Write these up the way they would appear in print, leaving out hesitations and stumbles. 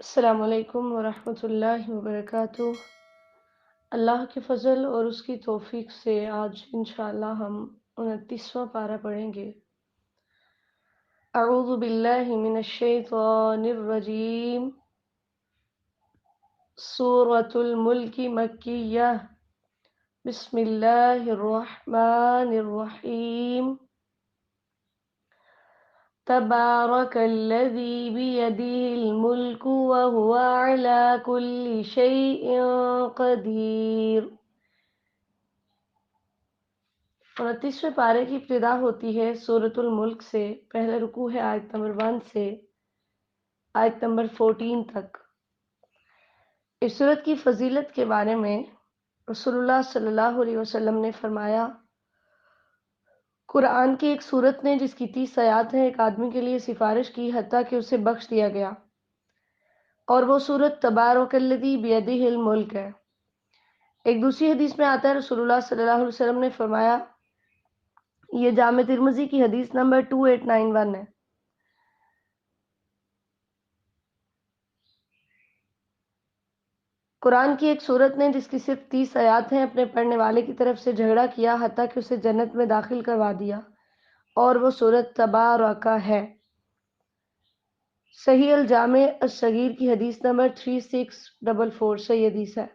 السلام علیکم ورحمۃ اللہ وبرکاتہ۔ اللہ کے فضل اور اس کی توفیق سے آج انشاءاللہ ہم 29واں پارہ پڑھیں گے۔ اعوذ باللہ من الشیطان الرجیم۔ سورۃ الملک مکیہ۔ بسم اللہ الرحمن الرحیم۔ تبارک الذی بیدہ الملک وہو علی کل شیء قدیر۔ 29ویں پارے کی ابتدا ہوتی ہے سورۃ الملک سے۔ پہلا رکوع ہے آیت نمبر 1 سے آیت نمبر 14 تک۔ اس سورت کی فضیلت کے بارے میں رسول اللہ صلی اللہ علیہ وسلم نے فرمایا، قرآن کی ایک سورت نے جس کی 30 آیات ہیں ایک آدمی کے لیے سفارش کی حتیٰ کہ اسے بخش دیا گیا، اور وہ سورت تبارک الذی بیدہ الملک ہے۔ ایک دوسری حدیث میں آتا ہے رسول اللہ صلی اللہ علیہ وسلم نے فرمایا، یہ جامع ترمذی کی حدیث نمبر 2891 ہے۔ قرآن کی ایک سورت نے جس کی صرف 30 آیات ہیں اپنے پڑھنے والے کی طرف سے جھگڑا کیا حتیٰ کہ اسے جنت میں داخل کروا دیا، اور وہ سورت تبارکہ ہے۔ صحیح الجامع الصغیر کی حدیث نمبر 3644 صحیح حدیث ہے۔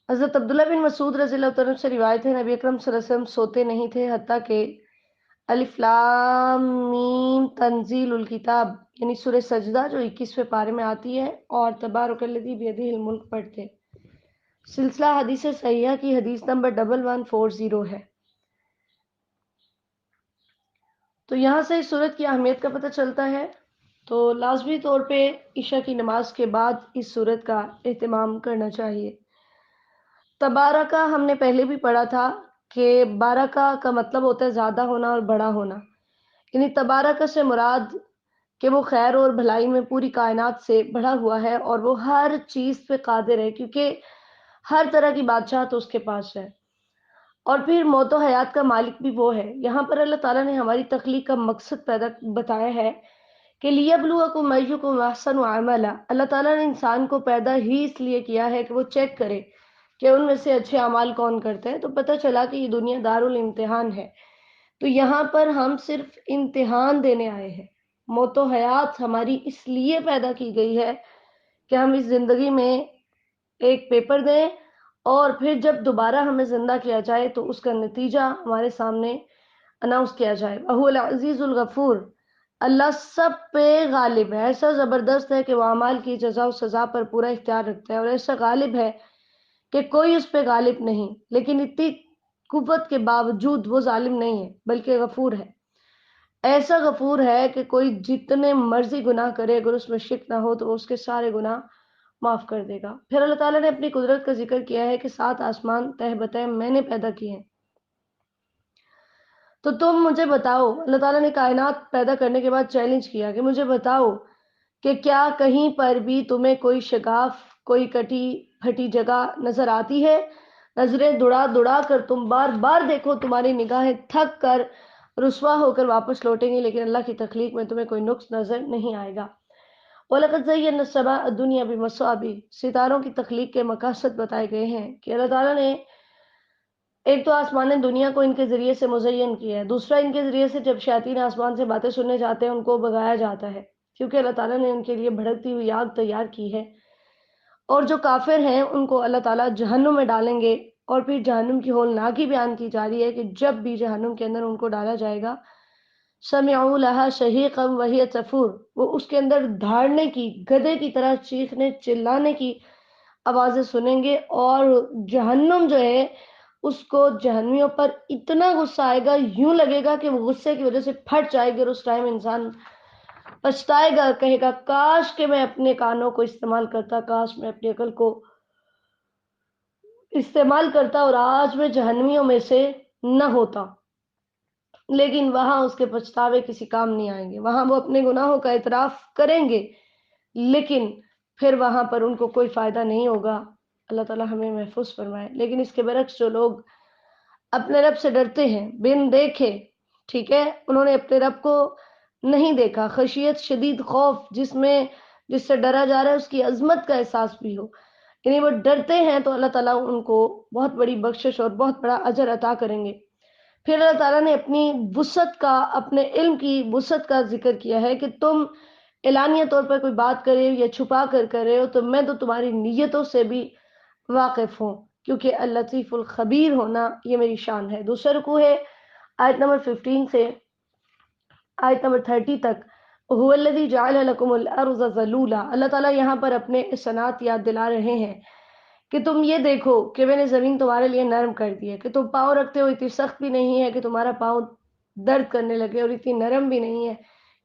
حضرت عبداللہ بن مسعود رضی اللہ تعالیٰ عنہ سے روایت ہے، نبی اکرم صلی اللہ علیہ وسلم سوتے نہیں تھے حتیٰ کہ الف لام میم تنزیل الکتاب یعنی سورہ سجدہ جو 21ویں پارے میں آتی ہے اور تبارک الذی بیدہ الملک پڑھتے۔ سلسلہ حدیث صحیحہ کی حدیث نمبر 1140 ہے۔ تو یہاں سے اس سورت کی اہمیت کا پتہ چلتا ہے، تو لازمی طور پہ عشاء کی نماز کے بعد اس سورت کا اہتمام کرنا چاہیے۔ تبارکہ ہم نے پہلے بھی پڑھا تھا کہ بارکہ کا مطلب ہوتا ہے زیادہ ہونا اور بڑا ہونا، یعنی تبارکہ سے مراد کہ وہ خیر اور بھلائی میں پوری کائنات سے بڑھا ہوا ہے اور وہ ہر چیز پہ قادر ہے، کیونکہ ہر طرح کی بادشاہت اس کے پاس ہے، اور پھر موت و حیات کا مالک بھی وہ ہے۔ یہاں پر اللہ تعالیٰ نے ہماری تخلیق کا مقصد بتایا ہے کہ لِیَبْلُوَکُمْ أَیُّکُمْ أَحْسَنُ عَمَلًا۔ اللہ تعالیٰ نے انسان کو پیدا ہی اس لیے کیا ہے کہ وہ چیک کرے کہ ان میں سے اچھے اعمال کون کرتے ہیں۔ تو پتہ چلا کہ یہ دنیا دارالامتحان ہے، تو یہاں پر ہم صرف امتحان دینے آئے ہیں۔ موت و حیات ہماری اس لیے پیدا کی گئی ہے کہ ہم اس زندگی میں ایک پیپر دیں اور پھر جب دوبارہ ہمیں زندہ کیا جائے تو اس کا نتیجہ ہمارے سامنے اناؤنس کیا جائے۔ وَهُوَ الْعَزِيزُ الْغَفُورُ۔ اللہ سب پہ غالب ہے، ایسا زبردست ہے کہ وہ اعمال کی جزا و سزا پر پورا اختیار رکھتا ہے، اور ایسا غالب ہے کہ کوئی اس پہ غالب نہیں، لیکن اتنی قوت کے باوجود وہ ظالم نہیں ہے بلکہ غفور ہے۔ ایسا غفور ہے کہ کوئی جتنے مرضی گناہ کرے اگر اس میں شرک نہ ہو تو وہ اس کے سارے گناہ معاف کر دے گا۔ پھر اللہ تعالیٰ نے اپنی قدرت کا ذکر کیا ہے کہ 7 آسمان تہ بتہ میں نے پیدا کیے ہیں۔ تو تم مجھے بتاؤ، اللہ تعالیٰ نے کائنات پیدا کرنے کے بعد چیلنج کیا کہ مجھے بتاؤ کہ کیا کہیں پر بھی تمہیں کوئی شگاف، کوئی کٹی پھٹی جگہ نظر آتی ہے؟ نظریں دوڑا دوڑا کر تم بار بار دیکھو، تمہاری نگاہیں تھک کر رسوا ہو کر واپس لوٹیں گی، لیکن اللہ کی تخلیق میں تمہیں کوئی نقص نظر نہیں آئے گا۔ وَلَقَدْ زَيَّنَّا السَّمَاءَ الدُّنْيَا بِمَصَابِيحَ۔ ستاروں کی تخلیق کے مقاصد بتائے گئے ہیں کہ اللہ تعالیٰ نے ایک تو آسمان دنیا کو ان کے ذریعے سے مزین کیا ہے، دوسرا ان کے ذریعے سے جب شیاطین آسمان سے باتیں سننے جاتے ہیں ان کو بھگایا جاتا ہے، کیونکہ اللہ تعالیٰ نے ان کے لیے بھڑکتی ہوئی آگ تیار کی ہے، اور جو کافر ہیں ان کو اللہ تعالیٰ جہنم میں ڈالیں گے۔ اور پھر جہنم کی ہولناکی بیان کی جا رہی ہے کہ جب بھی جہنم کے اندر ان کو ڈالا جائے گا، سمعوا لها شہیقا وہی تفور، وہ اس کے اندر دھاڑنے کی، گدھے کی طرح چیخنے چلانے کی آوازیں سنیں گے، اور جہنم جو ہے اس کو جہنمیوں پر اتنا غصہ آئے گا، یوں لگے گا کہ وہ غصے کی وجہ سے پھٹ جائے گی، اور اس ٹائم انسان پچھتائے گا، کہے گا کاش کہ میں اپنے کانوں کو استعمال کرتا، کاش میں اپنی عقل کو استعمال کرتا اور آج میں جہنمیوں میں سے نہ ہوتا۔ لیکن وہاں اس کے پچھتاوے کسی کام نہیں آئیں گے، وہاں وہ اپنے گناہوں کا اعتراف کریں گے لیکن پھر وہاں پر ان کو کوئی فائدہ نہیں ہوگا۔ اللہ تعالیٰ ہمیں محفوظ فرمائے۔ لیکن اس کے برعکس جو لوگ اپنے رب سے ڈرتے ہیں بن دیکھے، ٹھیک ہے، انہوں نے اپنے رب کو نہیں دیکھا، خشیت شدید خوف جس میں جس سے ڈرا جا رہا ہے اس کی عظمت کا احساس بھی ہو، یعنی وہ ڈرتے ہیں تو اللہ تعالیٰ ان کو بہت بڑی بخشش اور بہت بڑا اجر عطا کریں گے۔ پھر اللہ تعالیٰ نے اپنی وسعت کا، اپنے علم کی وسعت کا ذکر کیا ہے کہ تم اعلانیہ طور پر کوئی بات کرے یا چھپا کر کرے ہو تو میں تو تمہاری نیتوں سے بھی واقف ہوں، کیونکہ اللطیف الخبیر ہونا یہ میری شان ہے۔ دوسرا رکوع ہے آیت نمبر 15 سے آیت نمبر 30 تک۔ هو الذی جعل لکم الارض ذلولا، اللہ تعالیٰ یہاں پر اپنے احسانات یاد دلا رہے ہیں کہ تم یہ دیکھو کہ میں نے زمین تمہارے لیے نرم کر دی ہے، کہ تم پاؤں رکھتے ہو اتنی سخت بھی نہیں ہے کہ تمہارا پاؤں درد کرنے لگے، اور اتنی نرم بھی نہیں ہے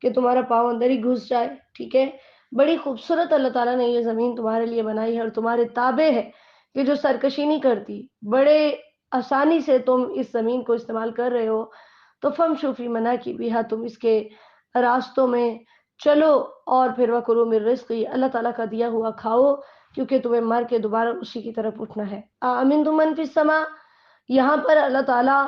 کہ تمہارا پاؤں اندر ہی گھس جائے، ٹھیک ہے۔ بڑی خوبصورت اللہ تعالیٰ نے یہ زمین تمہارے لیے بنائی ہے اور تمہارے تابع ہے کہ جو سرکشی نہیں کرتی، بڑے آسانی سے تم اس زمین کو استعمال کر رہے ہو، تو فمشوا فی مناکبہا، تم اس کے راستوں میں چلو اور پھر وکلوا من رزقہ، اللہ تعالیٰ کا دیا ہوا کھاؤ، کیونکہ تمہیں مر کے دوبارہ اسی کی طرف اٹھنا ہے۔ آمنتم من فی السماء، یہاں پر اللہ تعالیٰ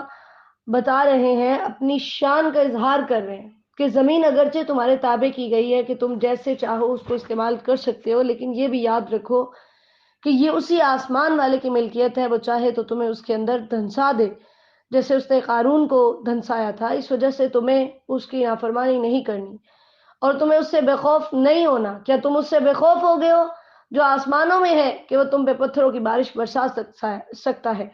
بتا رہے ہیں، اپنی شان کا اظہار کر رہے ہیں کہ زمین اگرچہ تمہارے تابع کی گئی ہے کہ تم جیسے چاہو اس کو استعمال کر سکتے ہو، لیکن یہ بھی یاد رکھو کہ یہ اسی آسمان والے کی ملکیت ہے، وہ چاہے تو تمہیں اس کے اندر دھنسا دے، جیسے اس نے قارون کو دھنسایا تھا۔ اس وجہ سے تمہیں اس کی نافرمانی نہیں کرنی اور تمہیں اس سے بے خوف نہیں ہونا۔ کیا تم اس سے بے خوف ہو گئے ہو جو آسمانوں میں ہے کہ وہ تم پہ پتھروں کی بارش برسا سکتا ہے؟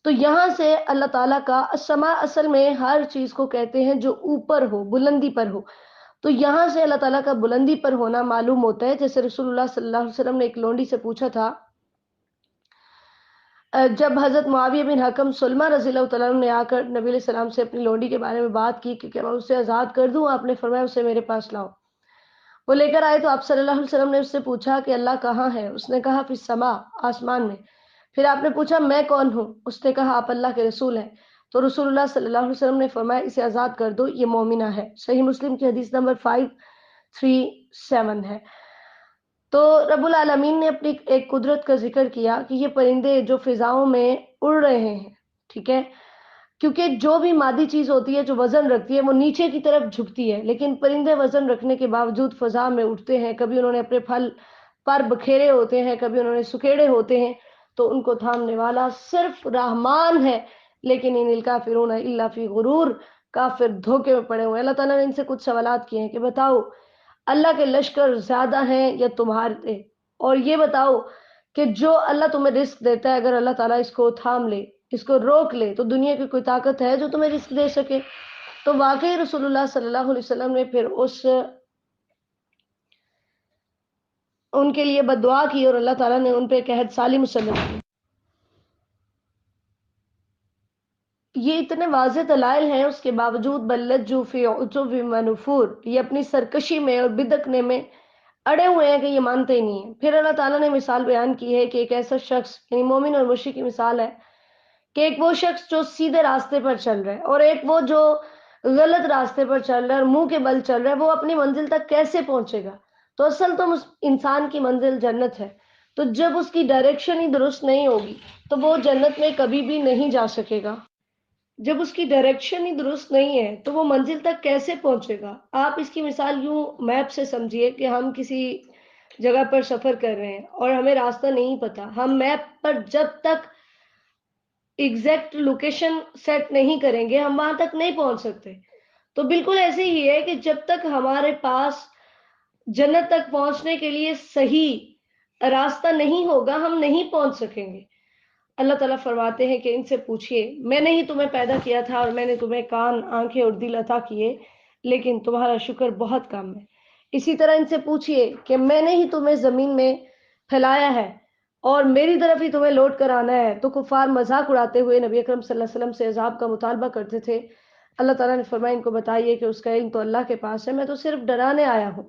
تو یہاں سے اللہ تعالیٰ کا السماء اصل میں ہر چیز کو کہتے ہیں جو اوپر ہو، بلندی پر ہو، تو یہاں سے اللہ تعالیٰ کا بلندی پر ہونا معلوم ہوتا ہے۔ جیسے رسول اللہ صلی اللہ علیہ وسلم نے ایک لونڈی سے پوچھا تھا، جب حضرت معاویہ بن حکم سلمہ رضی اللہ تعالیٰ عنہ نے آ کر نبی علیہ السلام سے اپنی لونڈی کے بارے میں بات کی کہ کیا میں اسے آزاد کر دوں، آپ نے فرمایا اسے میرے پاس لاؤ۔ وہ لے کر آئے تو آپ صلی اللہ علیہ وسلم نے اس سے پوچھا کہ اللہ کہاں ہے؟ اس نے کہا فی السماء، آسمان میں۔ پھر آپ نے پوچھا میں کون ہوں؟ اس نے کہا آپ اللہ کے رسول ہیں۔ تو رسول اللہ صلی اللہ علیہ وسلم نے فرمایا اسے آزاد کر دو، یہ مومنہ ہے۔ صحیح مسلم کی حدیث نمبر 537 ہے۔ تو رب العالمین نے اپنی ایک قدرت کا ذکر کیا کہ یہ پرندے جو فضاؤں میں اڑ رہے ہیں، ٹھیک ہے، کیونکہ جو بھی مادی چیز ہوتی ہے جو وزن رکھتی ہے وہ نیچے کی طرف جھکتی ہے، لیکن پرندے وزن رکھنے کے باوجود فضا میں اٹھتے ہیں، کبھی انہوں نے اپنے پھل پر بکھیرے ہوتے ہیں، کبھی انہوں نے سکیڑے ہوتے ہیں، تو ان کو تھامنے والا صرف رحمان ہے، لیکن ان الکافرون الا فی غرور، کافر دھوکے میں پڑے ہوئے ہیں۔ اللہ تعالیٰ نے ان سے کچھ سوالات کیے ہیں کہ بتاؤ اللہ کے لشکر زیادہ ہیں یا تمہارے، اور یہ بتاؤ کہ جو اللہ تمہیں رزق دیتا ہے اگر اللہ تعالیٰ اس کو تھام لے، اس کو روک لے، تو دنیا کی کوئی طاقت ہے جو تمہیں رزق دے سکے؟ تو واقعی رسول اللہ صلی اللہ علیہ وسلم نے پھر ان کے لیے بد دعا کی اور اللہ تعالیٰ نے ان پہ قحط سالی مسلط کی۔ یہ اتنے واضح دلائل ہیں، اس کے باوجود بلجوا فی عتو ونفور، یہ اپنی سرکشی میں اور بدکنے میں اڑے ہوئے ہیں کہ یہ مانتے ہی نہیں ہیں۔ پھر اللہ تعالیٰ نے مثال بیان کی ہے کہ ایک ایسا شخص، یعنی مومن اور مشرک کی مثال ہے کہ ایک وہ شخص جو سیدھے راستے پر چل رہا ہے اور ایک وہ جو غلط راستے پر چل رہا ہے اور منہ کے بل چل رہا ہے، وہ اپنی منزل تک کیسے پہنچے گا؟ تو اصل تو انسان کی منزل جنت ہے، تو جب اس کی ڈائریکشن ہی درست نہیں ہوگی تو وہ جنت میں کبھی بھی نہیں جا سکے گا۔ جب اس کی ڈائریکشن ہی درست نہیں ہے تو وہ منزل تک کیسے پہنچے گا؟ آپ اس کی مثال یوں میپ سے سمجھیے کہ ہم کسی جگہ پر سفر کر رہے ہیں اور ہمیں راستہ نہیں پتا، ہم میپ پر جب تک ایگزیکٹ لوکیشن سیٹ نہیں کریں گے ہم وہاں تک نہیں پہنچ سکتے۔ تو بالکل ایسے ہی ہے کہ جب تک ہمارے پاس جنت تک پہنچنے کے لیے صحیح راستہ نہیں ہوگا ہم نہیں پہنچ سکیں گے۔ اللہ تعالیٰ فرماتے ہیں کہ ان سے پوچھئے، میں نے ہی تمہیں پیدا کیا تھا اور میں نے تمہیں کان، آنکھیں اور دل عطا کیے، لیکن تمہارا شکر بہت کم ہے۔ اسی طرح ان سے پوچھئے کہ میں نے ہی تمہیں زمین میں پھیلایا ہے اور میری طرف ہی تمہیں لوٹ کر آنا ہے۔ تو کفار مذاق اڑاتے ہوئے نبی اکرم صلی اللہ علیہ وسلم سے عذاب کا مطالبہ کرتے تھے۔ اللہ تعالیٰ نے فرمایا ان کو بتائیے کہ اس کا علم تو اللہ کے پاس ہے، میں تو صرف ڈرانے آیا ہوں،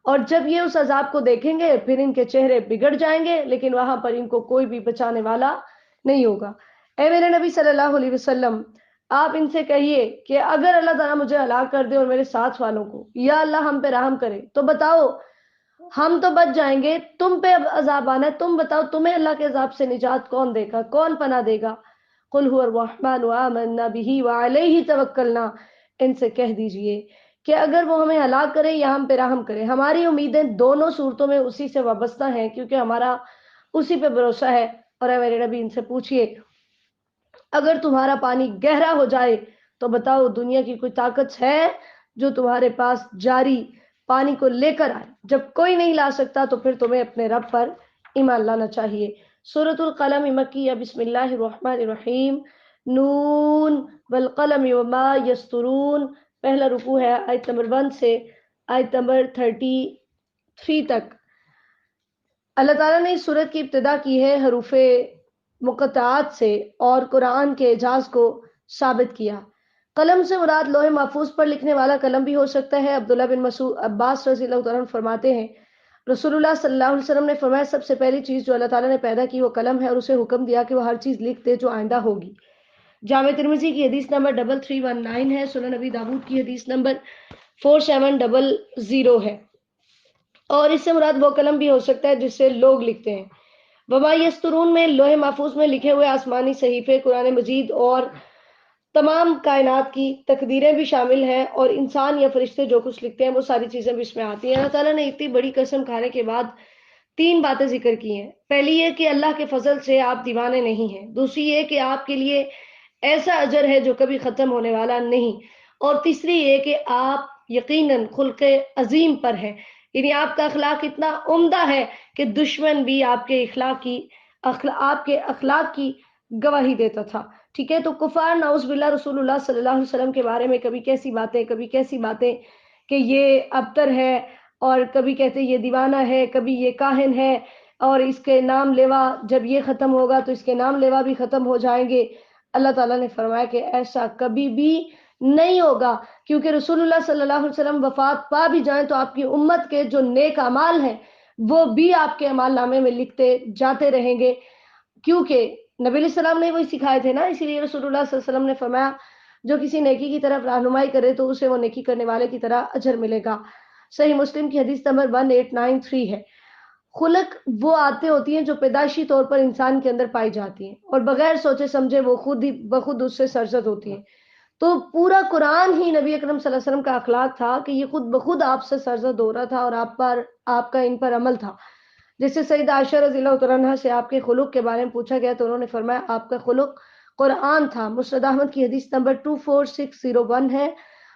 اور جب یہ اس عذاب کو دیکھیں گے پھر ان کے چہرے بگڑ جائیں گے، لیکن وہاں پر ان کو کوئی بھی بچانے والا نہیں ہوگا۔ اے میرے نبی صلی اللہ علیہ وسلم، آپ ان سے کہیے کہ اگر اللہ تعالیٰ مجھے ہلاک کر دے اور میرے ساتھ والوں کو، یا اللہ ہم پہ رحم کرے، تو بتاؤ ہم تو بچ جائیں گے، تم پہ اب عذاب آنا ہے، تم بتاؤ تمہیں اللہ کے عذاب سے نجات کون دے گا، کون پناہ دے گا؟ قل هو الرحمن آمنا به وعلیہ توکلنا، ان سے کہہ دیجئے کہ اگر وہ ہمیں ہلاک کرے یا ہم پہ رحم کرے. ہماری امیدیں دونوں صورتوں میں اسی سے وابستہ ہیں کیونکہ ہمارا اسی پہ بھروسہ ہے. اور اے میرے نبی ان سے پوچھئے اگر تمہارا پانی گہرا ہو جائے تو بتاؤ دنیا کی کوئی طاقت ہے جو تمہارے پاس جاری پانی کو لے کر آئے. جب کوئی نہیں لا سکتا تو پھر تمہیں اپنے رب پر ایمان لانا چاہیے. سورۃ القلم مکیہ. بسم اللہ الرحمن الرحیم. نون والقلم وما یسطرون. پہلا رکوع ہے آیت نمبر 1 سے آیت نمبر 33 تک. اللہ تعالیٰ نے اس سورت کی ابتدا کی ہے حروف مقطعات سے اور قرآن کے اعجاز کو ثابت کیا. قلم سے مراد لوح محفوظ پر لکھنے والا قلم بھی ہو سکتا ہے. عبداللہ بن مسعود عباس رضی اللہ تعالیٰ عنہ فرماتے ہیں رسول اللہ صلی اللہ علیہ وسلم نے فرمایا سب سے پہلی چیز جو اللہ تعالیٰ نے پیدا کی وہ قلم ہے اور اسے حکم دیا کہ وہ ہر چیز لکھ دے جو آئندہ ہوگی. جامع ترمذی کی حدیث نمبر 3319 ہے. سنن نبی داؤد کی حدیث نمبر 4700 ہے. اور اس سے مراد وہ قلم بھی ہو سکتا ہے جس سے لوگ لکھتے ہیں. وما یسترون میں لوح محفوظ میں لکھے ہوئے آسمانی صحیفے قرآن مجید اور تمام کائنات کی تقدیریں بھی شامل ہیں اور انسان یا فرشتے جو کچھ لکھتے ہیں وہ ساری چیزیں بھی اس میں آتی ہیں. اللہ تعالیٰ نے اتنی بڑی قسم کھانے کے بعد 3 باتیں ذکر کی ہیں. پہلی یہ کہ اللہ کے فضل سے آپ دیوانے نہیں ہیں. دوسری یہ کہ آپ کے لیے ایسا اجر ہے جو کبھی ختم ہونے والا نہیں. اور تیسری یہ کہ آپ یقیناً خلق عظیم پر ہیں. یعنی آپ کا اخلاق اتنا عمدہ ہے کہ دشمن بھی آپ کے اخلاق کی گواہی دیتا تھا. ٹھیک ہے. تو کفار نعوذ باللہ رسول اللہ صلی اللہ علیہ وسلم کے بارے میں کبھی کیسی باتیں کہ یہ ابتر ہے اور کبھی کہتے یہ دیوانہ ہے, کبھی یہ کاہن ہے اور اس کے نام لیوا جب یہ ختم ہوگا تو اس کے نام لیوا بھی ختم ہو جائیں گے. اللہ تعالیٰ نے فرمایا کہ ایسا کبھی بھی نہیں ہوگا کیونکہ رسول اللہ صلی اللہ علیہ وسلم وفات پا بھی جائیں تو آپ کی امت کے جو نیک اعمال ہیں وہ بھی آپ کے اعمال نامے میں لکھتے جاتے رہیں گے کیونکہ نبی علیہ السلام نے وہی سکھائے تھے نا. اسی لیے رسول اللہ صلی اللہ علیہ وسلم نے فرمایا جو کسی نیکی کی طرف رہنمائی کرے تو اسے وہ نیکی کرنے والے کی طرح اجر ملے گا. صحیح مسلم کی حدیث نمبر 1893 ہے. خلق وہ عادتیں ہوتی ہیں جو پیدائشی طور پر انسان کے اندر پائی جاتی ہیں اور بغیر سوچے سمجھے وہ خود ہی بخود اس سے سرزد ہوتی ہیں. تو پورا قرآن ہی نبی اکرم صلی اللہ علیہ وسلم کا اخلاق تھا کہ یہ خود بخود آپ سے سرزد ہو رہا تھا اور آپ کا ان پر عمل تھا. جیسے سیدہ عائشہ رضی اللہ تعالیٰ عنہا سے آپ کے خلق کے بارے میں پوچھا گیا تو انہوں نے فرمایا آپ کا خلق قرآن تھا. مسند احمد کی حدیث نمبر 24601 ہے.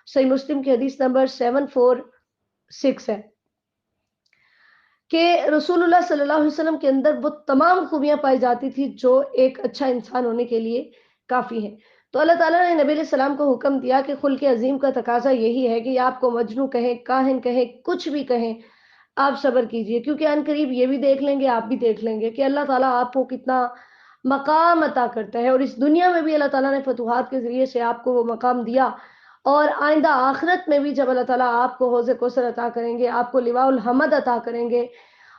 صحیح مسلم کی حدیث نمبر 746 ہے کہ رسول اللہ صلی اللہ علیہ وسلم کے اندر وہ تمام خوبیاں پائی جاتی تھی جو ایک اچھا انسان ہونے کے لیے کافی ہیں. تو اللہ تعالیٰ نے نبی علیہ السلام کو حکم دیا کہ خلق عظیم کا تقاضا یہی ہے کہ آپ کو مجنو کہیں, کاہن کہیں, کچھ بھی کہیں, آپ صبر کیجئے کیونکہ ان قریب یہ بھی دیکھ لیں گے آپ بھی دیکھ لیں گے کہ اللہ تعالیٰ آپ کو کتنا مقام عطا کرتا ہے. اور اس دنیا میں بھی اللہ تعالیٰ نے فتوحات کے ذریعے سے آپ کو وہ مقام دیا اور آئندہ آخرت میں بھی جب اللہ تعالیٰ آپ کو حوض کوثر عطا کریں گے, آپ کو لواء الحمد عطا کریں گے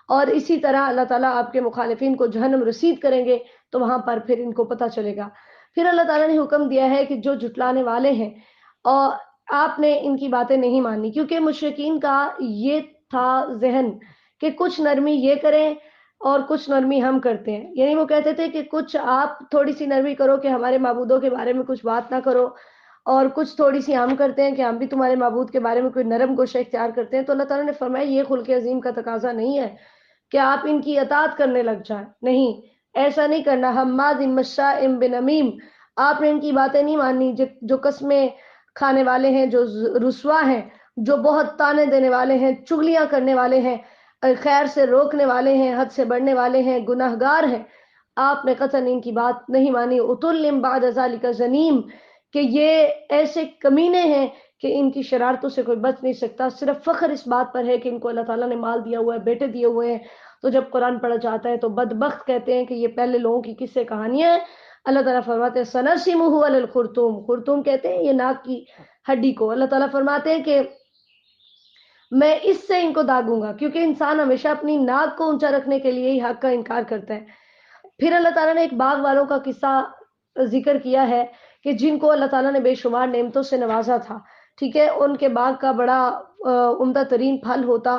اور اسی طرح اللہ تعالیٰ آپ کے مخالفین کو جہنم رسید کریں گے تو وہاں پر پھر ان کو پتہ چلے گا. پھر اللہ تعالیٰ نے حکم دیا ہے کہ جو جھٹلانے والے ہیں اور آپ نے ان کی باتیں نہیں ماننی کیونکہ مشرکین کا یہ تھا ذہن کہ کچھ نرمی یہ کریں اور کچھ نرمی ہم کرتے ہیں. یعنی وہ کہتے تھے کہ کچھ آپ تھوڑی سی نرمی کرو کہ ہمارے معبودوں کے بارے میں کچھ بات نہ کرو اور کچھ تھوڑی سی ہم کرتے ہیں کہ ہم بھی تمہارے معبود کے بارے میں کوئی نرم گوشہ اختیار کرتے ہیں. تو اللہ تعالیٰ نے فرمایا یہ خلق عظیم کا تقاضا نہیں ہے کہ آپ ان کی اطاعت کرنے لگ جائیں. نہیں, ایسا نہیں کرنا. حماد مشاء بنمیم, آپ نے ان کی باتیں نہیں ماننی جو قسمیں کھانے والے ہیں, جو رسوا ہیں, جو بہت تانے دینے والے ہیں, چغلیاں کرنے والے ہیں, خیر سے روکنے والے ہیں, حد سے بڑھنے والے ہیں, گناہگار ہیں. آپ نے قطعاً ان کی بات نہیں مانی. اتل بعد ذالک زنیم, کہ یہ ایسے کمینے ہیں کہ ان کی شرارتوں سے کوئی بچ نہیں سکتا. صرف فخر اس بات پر ہے کہ ان کو اللہ تعالیٰ نے مال دیا ہوا ہے, بیٹے دیے ہوئے ہیں. تو جب قرآن پڑھا جاتا ہے تو بدبخت کہتے ہیں کہ یہ پہلے لوگوں کی قصے کہانیاں ہیں. اللہ تعالیٰ فرماتے ہیں سنرسمہ علی الخرطوم, خرطوم کہتے ہیں یہ ناک کی ہڈی کو. اللہ تعالیٰ فرماتے ہیں کہ میں اس سے ان کو داغوں گا کیونکہ انسان ہمیشہ اپنی ناک کو اونچا رکھنے کے لیے ہی حق کا انکار کرتا ہے. پھر اللہ تعالیٰ نے ایک باغ والوں کا قصہ ذکر کیا ہے کہ جن کو اللہ تعالیٰ نے بے شمار نعمتوں سے نوازا تھا. ٹھیک ہے, ان کے باغ کا بڑا عمدہ ترین پھل ہوتا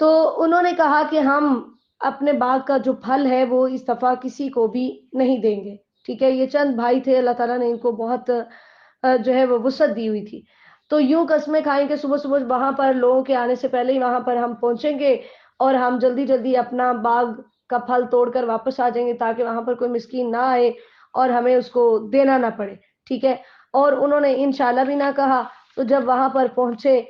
تو انہوں نے کہا کہ ہم اپنے باغ کا جو پھل ہے وہ اس دفعہ کسی کو بھی نہیں دیں گے. ٹھیک ہے, یہ چند بھائی تھے, اللہ تعالیٰ نے ان کو بہت جو ہے وہ وسعت دی ہوئی تھی. تو یوں قسمیں کھائیں کہ صبح صبح وہاں پر لوگوں کے آنے سے پہلے ہی وہاں پر ہم پہنچیں گے اور ہم جلدی جلدی اپنا باغ کا پھل توڑ کر واپس آ جائیں گے تاکہ وہاں پر کوئی مسکین نہ آئے اور ہمیں اس کو دینا نہ پڑے. ٹھیک ہے. اور انہوں نے انشاءاللہ بھی نہ کہا. تو جب وہاں پر پہنچے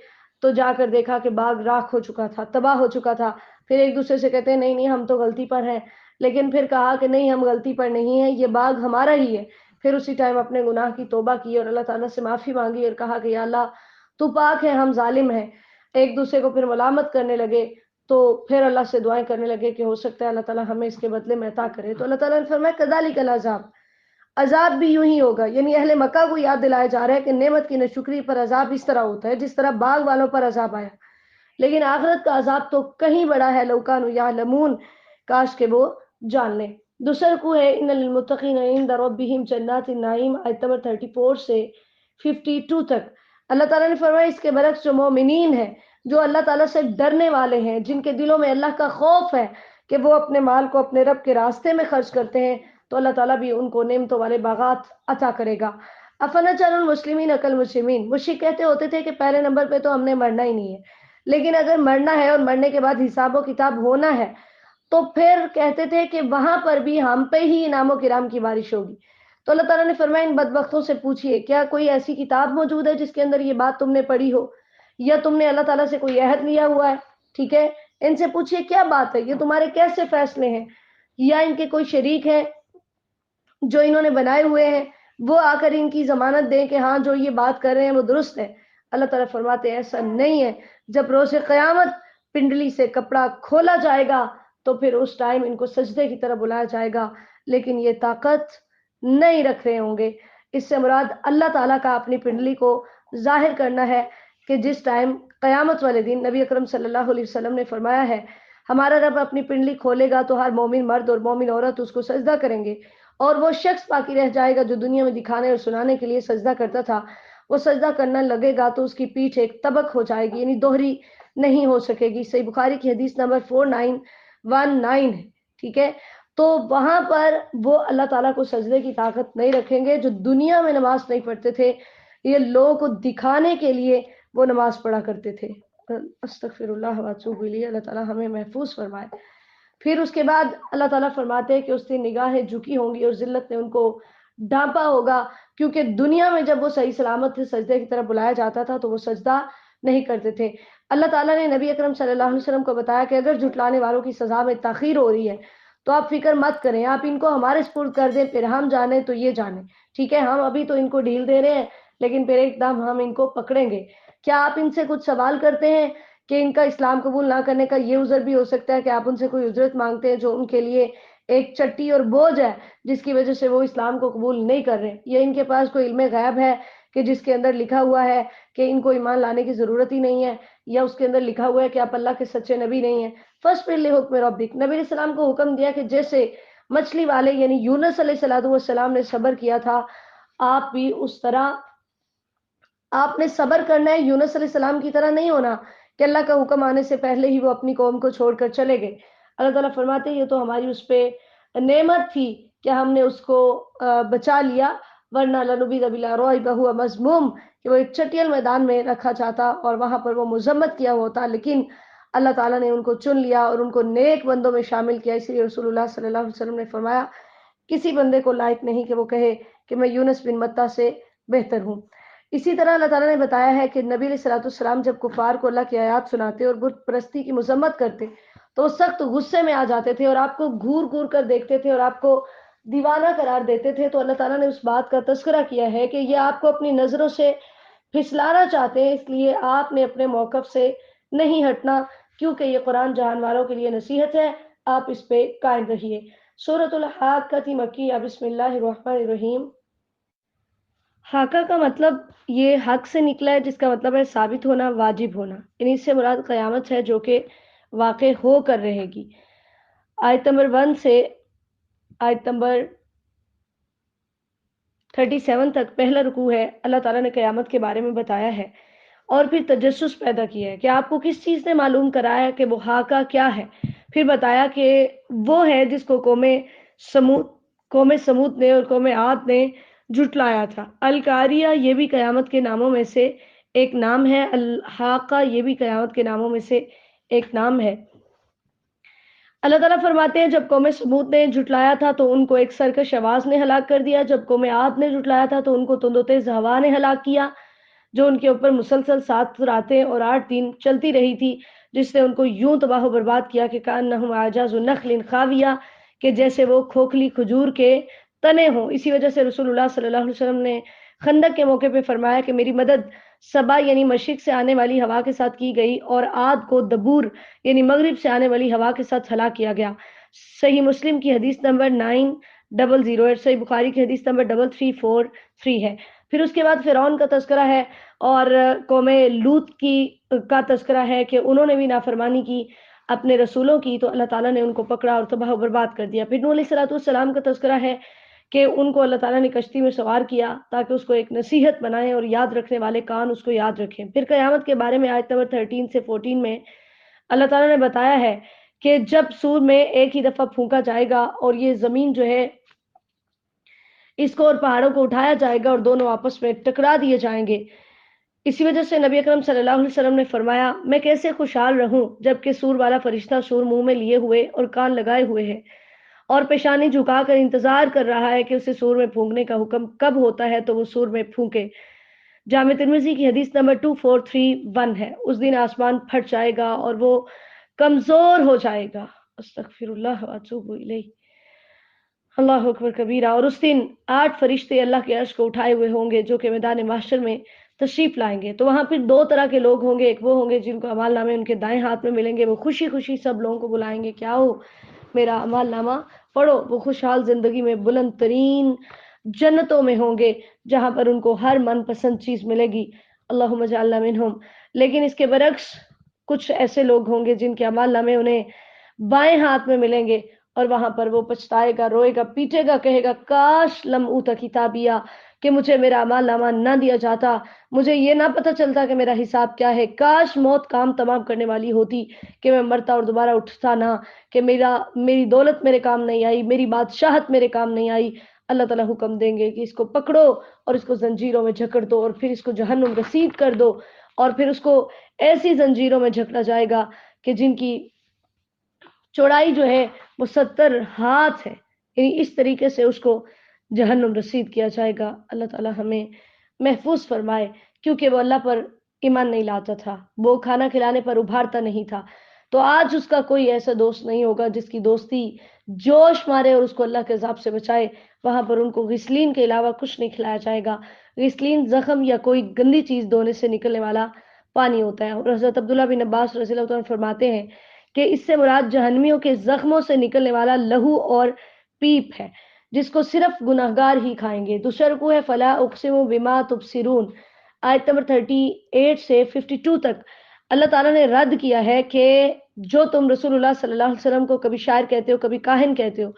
تو جا کر دیکھا کہ باغ راکھ ہو چکا تھا، تباہ ہو چکا تھا. پھر ایک دوسرے سے کہتے ہیں نہیں نہیں ہم تو غلطی پر ہیں. لیکن پھر کہا کہ نہیں ہم غلطی پر نہیں ہیں، یہ باغ ہمارا ہی ہے. پھر اسی ٹائم اپنے گناہ کی توبہ کی اور اللہ تعالیٰ سے معافی مانگی اور کہا کہ یا اللہ تو پاک ہے، ہم ظالم ہیں. ایک دوسرے کو پھر ملامت کرنے لگے. تو پھر اللہ سے دعائیں کرنے لگے کہ ہو سکتا ہے اللہ تعالیٰ ہمیں اس کے بدلے میں عطا کرے. تو اللہ تعالیٰ نے فرمایا کذالک العذاب، عذاب بھی یوں ہی ہوگا. یعنی اہل مکہ کو یاد دلایا جا رہا ہے کہ نعمت کی ناشکری پر عذاب اس طرح ہوتا ہے جس طرح باغ والوں پر عذاب آیا. لیکن آخرت کا عذاب تو کہیں بڑا ہے. لو کانوا یعلمون، کاش کہ وہ جان لیں. دوسرا رکوع ہے ان للمتقین عند ربہم جنات النعیم، آیت نمبر 34 سے 52 تک. اللہ تعالیٰ نے فرمایا اس کے برعکس جو مومنین ہیں، جو اللہ تعالیٰ سے ڈرنے والے ہیں، جن کے دلوں میں اللہ کا خوف ہے کہ وہ اپنے مال کو اپنے رب کے راستے میں خرچ کرتے ہیں، تو اللہ تعالیٰ بھی ان کو نعمتوں والے باغات عطا کرے گا. افنجعل المسلمین کالمجرمین، مشرک کہتے ہوتے تھے کہ پہلے نمبر پہ تو ہم نے مرنا ہی نہیں ہے، لیکن اگر مرنا ہے اور مرنے کے بعد حساب و کتاب ہونا ہے تو پھر کہتے تھے کہ وہاں پر بھی ہم پہ ہی انعام و کرام کی بارش ہوگی. تو اللہ تعالیٰ نے فرمایا ان بدبختوں سے پوچھئے کیا کوئی ایسی کتاب موجود ہے جس کے اندر یہ بات تم نے پڑھی ہو، یا تم نے اللہ تعالیٰ سے کوئی عہد لیا ہوا ہے. ٹھیک ہے. ان سے پوچھئے کیا بات ہے، یہ تمہارے کیسے فیصلے ہیں، یا ان کے کوئی شریک ہے جو انہوں نے بنائے ہوئے ہیں، وہ آ کر ان کی ضمانت دیں کہ ہاں جو یہ بات کر رہے ہیں وہ درست ہے. اللہ تعالیٰ فرماتے ہیں ایسا نہیں ہے. جب روز قیامت پنڈلی سے کپڑا کھولا جائے گا تو پھر اس ٹائم ان کو سجدے کی طرف بلایا جائے گا، لیکن یہ طاقت نہیں رکھ رہے ہوں گے. اس سے مراد اللہ تعالیٰ کا اپنی پنڈلی کو ظاہر کرنا ہے کہ جس ٹائم قیامت والے دن نبی اکرم صلی اللہ علیہ وسلم نے فرمایا ہے ہمارا رب اپنی پنڈلی کھولے گا تو ہر مومن مرد اور مومن عورت اس کو سجدہ کریں گے، اور وہ شخص باقی رہ جائے گا جو دنیا میں دکھانے اور سنانے کے لیے سجدہ کرتا تھا. وہ سجدہ کرنا لگے گا تو اس کی پیٹھ ایک طبق ہو جائے گی، یعنی دوہری نہیں ہو سکے گی. صحیح بخاری کی حدیث نمبر 4919 ہے. ٹھیک ہے. تو وہاں پر وہ اللہ تعالیٰ کو سجدے کی طاقت نہیں رکھیں گے جو دنیا میں نماز نہیں پڑھتے تھے، یہ لوگوں کو دکھانے کے لیے وہ نماز پڑھا کرتے تھے. استغفر اللہ واتوب الیہ. اللہ تعالیٰ ہمیں محفوظ فرمائے. پھر اس کے بعد اللہ تعالیٰ فرماتے ہیں کہ اس دن نگاہیں جھکی ہوں گی اور ذلت نے ان کو ڈھانپا ہوگا، کیونکہ دنیا میں جب وہ صحیح سلامت تھے سجدے کی طرف بلایا جاتا تھا تو وہ سجدہ نہیں کرتے تھے. اللہ تعالیٰ نے نبی اکرم صلی اللہ علیہ وسلم کو بتایا کہ اگر جھٹلانے والوں کی سزا میں تاخیر ہو رہی ہے تو آپ فکر مت کریں، آپ ان کو ہمارے سپرد کر دیں، پھر ہم جانیں تو یہ جانیں. ٹھیک ہے. ہم ابھی تو ان کو ڈھیل دے رہے ہیں لیکن پھر ایک دم ہم ان کو پکڑیں گے. کیا آپ ان سے کچھ سوال کرتے ہیں کہ ان کا اسلام قبول نہ کرنے کا یہ عذر بھی ہو سکتا ہے کہ آپ ان سے کوئی اجرت مانگتے ہیں جو ان کے لیے ایک چٹی اور بوجھ ہے جس کی وجہ سے وہ اسلام کو قبول نہیں کر رہے، یا ان کے پاس کوئی علم غیب ہے کہ جس کے اندر لکھا ہوا ہے کہ ان کو ایمان لانے کی ضرورت ہی نہیں ہے، یا اس کے اندر لکھا ہوا ہے کہ آپ اللہ کے سچے نبی نہیں ہیں. فَاصْبِرْ لِحُکْمِ رَبِّکَ، نبی علیہ السلام کو حکم دیا کہ جیسے مچھلی والے یعنی یونس علیہ السلام نے صبر کیا تھا، آپ بھی اس طرح آپ نے صبر کرنا ہے. یونس علیہ السلام کی طرح نہیں ہونا کہ اللہ کا حکم آنے سے پہلے ہی وہ اپنی قوم کو چھوڑ کر چلے گئے. اللہ تعالیٰ فرماتے ہیں یہ تو ہماری اس پہ نعمت تھی کہ ہم نے اس کو بچا لیا، ورنہ لنبذ بالعراء وهو مذموم، کہ وہ ایک چٹیل میدان میں رکھا جاتا اور وہاں پر وہ مذمت کیا ہوتا. لیکن اللہ تعالیٰ نے ان کو چن لیا اور ان کو نیک بندوں میں شامل کیا. اسی لیے رسول اللہ صلی اللہ علیہ وسلم نے فرمایا کسی بندے کو لائق نہیں کہ وہ کہے کہ میں یونس بن متہ سے بہتر ہوں. اسی طرح اللہ تعالیٰ نے بتایا ہے کہ نبی علیہ السلام جب کفار کو اللہ کی آیات سناتے اور بت پرستی کی مذمت کرتے تو وہ سخت غصے میں آ جاتے تھے اور آپ کو گھور گھور کر دیکھتے تھے اور آپ کو دیوانہ قرار دیتے تھے. تو اللہ تعالیٰ نے اس بات کا تذکرہ کیا ہے کہ یہ آپ کو اپنی نظروں سے پھسلانا چاہتے ہیں، اس لیے آپ نے اپنے موقف سے نہیں ہٹنا، کیونکہ یہ قرآن جہان والوں کے لیے نصیحت ہے. آپ اس پہ قائم رہیے. سورۃ الحاقہ مکیہ. بسم اللہ الرحمن الرحیم. حاقہ کا مطلب یہ حق سے نکلا ہے جس کا مطلب ہے ثابت ہونا، واجب ہونا، یعنی اس سے مراد قیامت ہے جو کہ واقع ہو کر رہے گی. آیت نمبر 1 سے آیت نمبر 37 تک پہلا رکوع ہے. اللہ تعالیٰ نے قیامت کے بارے میں بتایا ہے اور پھر تجسس پیدا کیا ہے کہ آپ کو کس چیز نے معلوم کرایا کہ وہ حاقہ کیا ہے. پھر بتایا کہ وہ ہے جس کو قوم سمود نے اور قوم عاد نے جھٹلایا تھا. القاریہ یہ بھی قیامت کے ناموں میں سے ایک نام ہے الحاقہ، یہ بھی قیامت کے ناموں میں سے ایک نام ہے۔ اللہ تعالیٰ فرماتے ہیں جب قوم سمود نے جھٹلایا تھا تو ان کو ایک سرکش آواز نے ہلاک کر دیا، جب قوم عاد نے جھٹلایا تھا تو ان کو تند و تیز ہوا نے ہلاک کیا، جو ان کے اوپر مسلسل 7 راتیں اور 8 دن چلتی رہی تھی، جس نے ان کو یوں تباہ و برباد کیا کہ کأنہم اعجاز نخل خاویہ، کہ جیسے وہ کھوکھلی کھجور کے تنے ہوں۔ اسی وجہ سے رسول اللہ صلی اللہ علیہ وسلم نے خندق کے موقع پہ فرمایا کہ میری مدد صبا یعنی مشرق سے آنے والی ہوا کے ساتھ کی گئی، اور عاد کو دبور یعنی مغرب سے آنے والی ہوا کے ساتھ ہلاک کیا گیا۔ صحیح مسلم کی حدیث نمبر 9008، صحیح بخاری کی حدیث نمبر 3343 ہے۔ پھر اس کے بعد فرعون کا تذکرہ ہے اور قوم لوط کا تذکرہ ہے کہ انہوں نے بھی نافرمانی کی اپنے رسولوں کی، تو اللہ تعالیٰ نے ان کو پکڑا اور تباہ و برباد کر دیا۔ پھر نوح علیہ السلام کا تذکرہ ہے کہ ان کو اللہ تعالیٰ نے کشتی میں سوار کیا تاکہ اس کو ایک نصیحت بنائیں اور یاد رکھنے والے کان اس کو یاد رکھیں۔ پھر قیامت کے بارے میں آیت نمبر 13 سے 14 میں اللہ تعالیٰ نے بتایا ہے کہ جب سور میں ایک ہی دفعہ پھونکا جائے گا اور یہ زمین جو ہے اس کو اور پہاڑوں کو اٹھایا جائے گا اور دونوں آپس میں ٹکرا دیے جائیں گے۔ اسی وجہ سے نبی اکرم صلی اللہ علیہ وسلم نے فرمایا میں کیسے خوشحال رہوں جبکہ سور والا فرشتہ سور منہ میں لیے ہوئے اور کان لگائے ہوئے ہے اور پیشانی جھکا کر انتظار کر رہا ہے کہ اسے سور میں پھونکنے کا حکم کب ہوتا ہے تو وہ سور میں پھونکے۔ جامع ترمذی کی حدیث نمبر 2431 ہے۔ اس دن آسمان پھٹ جائے گا اور وہ کمزور ہو جائے گا۔ استغفر اللہ واتوب الیہ۔ اللہ اکبر کبیرہ۔ اور اس دن 8 فرشتے اللہ کے عرش کو اٹھائے ہوئے ہوں گے جو کہ میدان محشر میں تشریف لائیں گے، تو وہاں پھر 2 طرح کے لوگ ہوں گے۔ ایک وہ ہوں گے جن کو اعمال نامے ان کے دائیں ہاتھ میں ملیں گے، وہ خوشی خوشی سب لوگوں کو بلائیں گے کہ آؤ میرا اعمال نامہ پڑھو۔ وہ خوشحال زندگی میں بلند ترین جنتوں میں ہوں گے جہاں پر ان کو ہر من پسند چیز ملے گی، اللہم اجعلنا منہم۔ لیکن اس کے برعکس کچھ ایسے لوگ ہوں گے جن کے اعمال نامے انہیں بائیں ہاتھ میں ملیں گے، اور وہاں پر وہ پچھتائے گا، روئے گا، پیٹے گا، کہے گا کاش لم اوتا کتابیہ، کہ مجھے میرا اعمال نامہ نہ دیا جاتا، مجھے یہ نہ پتہ چلتا کہ میرا حساب کیا ہے، کاش موت کام تمام کرنے والی ہوتی کہ میں مرتا اور دوبارہ اٹھتا نہ، کہ میری دولت میرے کام نہیں آئی، میری بادشاہت میرے کام نہیں آئی۔ اللہ تعالیٰ حکم دیں گے کہ اس کو پکڑو اور اس کو زنجیروں میں جکڑ دو اور پھر اس کو جہنم رسید کر دو، اور پھر اس کو ایسی زنجیروں میں جکڑا جائے گا کہ جن کی چوڑائی جو ہے وہ 70 ہاتھ ہے، یعنی اس طریقے سے اس کو جہنم رسید کیا جائے گا۔ اللہ تعالیٰ ہمیں محفوظ فرمائے، کیونکہ وہ اللہ پر ایمان نہیں لاتا تھا، وہ کھانا کھلانے پر ابھارتا نہیں تھا، تو آج اس کا کوئی ایسا دوست نہیں ہوگا جس کی دوستی جوش مارے اور اس کو اللہ کے عذاب سے بچائے۔ وہاں پر ان کو غسلین کے علاوہ کچھ نہیں کھلایا جائے گا۔ غسلین زخم یا کوئی گندی چیز دھونے سے نکلنے والا پانی ہوتا ہے، اور حضرت عبداللہ بن عباس رضی اللہ عنہ فرماتے ہیں کہ اس سے مراد جہنمیوں کے زخموں سے نکلنے والا لہو اور پیپ ہے جس کو صرف گناہگار ہی کھائیں گے۔ دوسرا رکوع ہے فلا اقسم بما تبصرون، آیت نمبر 38 سے 52 تک اللہ تعالیٰ نے رد کیا ہے کہ جو تم رسول اللہ صلی اللہ علیہ وسلم کو کبھی شاعر کہتے ہو، کبھی کاہن کہتے ہو،